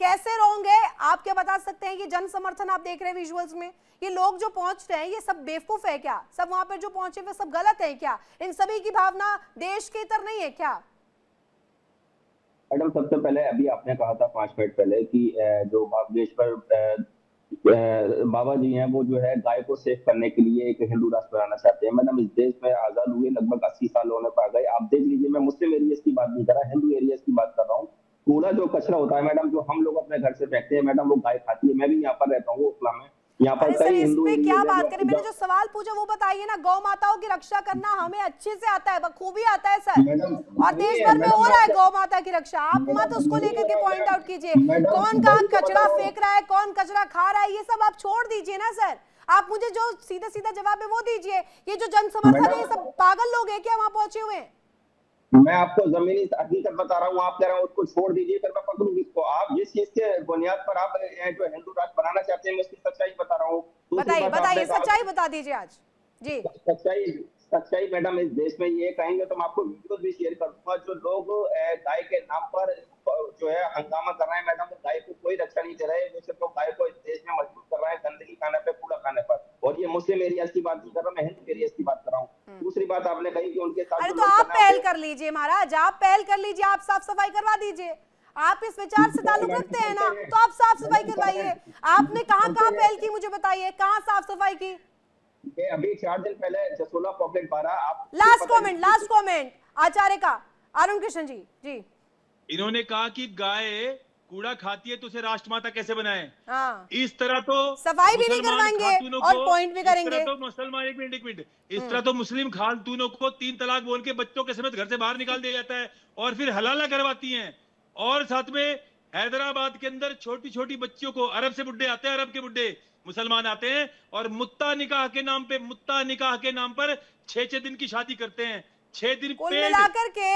कैसे रॉन्ग है? आप क्या बता सकते हैं? ये जन समर्थन आप देख रहे हैं विजुअल्स में, ये लोग जो पहुंच रहे हैं ये सब बेवकूफ है क्या? सब वहां पर जो पहुंचे वे सब गलत है क्या? इन सभी की भावना देश के इतर नहीं है क्या? मैडम, सबसे पहले अभी आपने कहा था 5 मिनट पहले कि जो बागेश्वर बाबा जी हैं वो जो है गाय को सेफ करने के लिए एक हिंदू राष्ट्र बनाना चाहते हैं। मैडम, इस देश में आजाद हुए लगभग 80 साल होने पर आ गए। आप देख लीजिए, मैं मुस्लिम एरियाज की बात नहीं कर रहा, हिंदू एरियाज की बात कर रहा हूँ। कूड़ा जो कचरा होता है मैडम, जो हम लोग अपने घर से फेंकते हैं मैडम, वो गाय खाती है। मैं भी यहाँ पर रहता हूँ ओखला में, यहाँ पर अरे सर, कई इस हिंदू पे क्या एरिया बात करें, मैंने जो सवाल पूछा वो बताइए ना। गौ माताओं की रक्षा करना हमें अच्छे से आता है, बखूबी आता है सर, और देश भर में हो रहा है गौ माता की रक्षा। आप मत उसको लेकर के पॉइंट आउट कीजिए, कौन कहाँ कचरा फेंक रहा है, कौन कचरा खा रहा है, ये सब आप छोड़ दीजिए ना सर। आप मुझे जो सीधा सीधा जवाब है वो दीजिए। ये जो जन समर्थन है, ये सब पागल लोग हैं क्या वहां पहुंचे हुए? मैं आपको जमीनी हकीकत बता रहा हूँ, आप कह रहे हो उसको छोड़ दीजिए, फिर मैं पकड़ूं किसको? आप जिस चीज के बुनियाद पर आप जो हिंदू राष्ट्र बनाना चाहते हैं, मैं उसकी सच्चाई बता रहा हूँ। बताइए, सच्चाई बता दीजिए आज जी। सच्चाई मैडम, इस देश में ये कहेंगे तो मैं आपको वीडियो भी शेयर कर दूंगा। जो लोग गाय के नाम पर जो है हंगामा कर रहे हैं मैडम, गाय को कोई रक्षा नहीं दे रहे, वो सिर्फ गाय को इस देश में मजबूर कर रहे हैं गंदगी खाने पे, कूड़ा खाने पर। और ये मुस्लिम एरियाज की बात नहीं कर रहा, मैं हिंदू एरियाज की बात कर रहा हूँ। दूसरी बात आपने कही कि उनके साथ, अरे तो आप पहल कर लीजिए महाराज, आप पहल कर लीजिए, आप साफ सफाई करवा दीजिए। आप इस विचार से ताल्लुक रखते हैं ना, तो आप साफ सफाई करवाइए। आपने कहाँ कहाँ पहल की, मुझे बताइए, कहाँ साफ सफाई की? अभी 4 दिन पहले जसोला पॉकेट 12 आप लास्ट कमेंट आचार्य का, अरुण कृष्ण जी। जी, इन्होंने कहा कि गाय कूड़ा खाती है तो उसे राष्ट्रमाता कैसे बनाएं? हाँ, इस तरह तो सफाई भी नहीं करवाएंगे और पॉइंट भी करेंगे। इस तरह तो मुसलमान, एक मिनट, इस तरह तो मुस्लिम खातूनों को 3 तलाक बोल के बच्चों के समेत घर से बाहर निकाल दिया जाता है और फिर हलाला करवाती हैं। और साथ में हैदराबाद के अंदर छोटी छोटी बच्चियों को, अरब से बुड्ढे आते हैं, अरब के बुड्ढे मुसलमान आते हैं और मुत्ता निकाह के नाम पर 6-6 दिन की शादी करते हैं। 6 दिन कुल मिलाकर के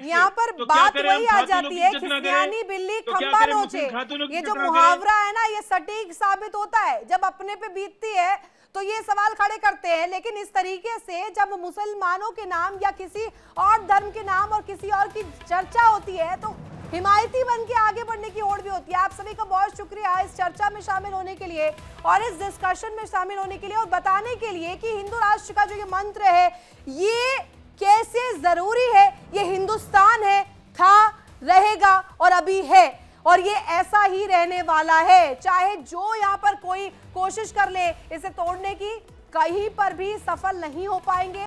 यहाँ पर बात वही आ जाती है, खिसियानी बिल्ली खंबा नोचे। ये जो मुहावरा है ना, ये सटीक साबित होता है। जब अपने पे बीतती है तो ये सवाल खड़े करते हैं, लेकिन इस तरीके से जब मुसलमानों के नाम या किसी और धर्म के नाम और किसी और की चर्चा होती है तो हिमायती बन के आगे बढ़ने की होड़ भी होती है। आप सभी का बहुत शुक्रिया इस चर्चा में शामिल होने के लिए और इस डिस्कशन में शामिल होने के लिए और बताने के लिए कि हिंदू राष्ट्र का जो ये मंत्र है ये कैसे जरूरी है। ये हिंदुस्तान है, था, रहेगा और अभी है, और ये ऐसा ही रहने वाला है। चाहे जो यहाँ पर कोई कोशिश कर ले इसे तोड़ने की, कहीं पर भी सफल नहीं हो पाएंगे।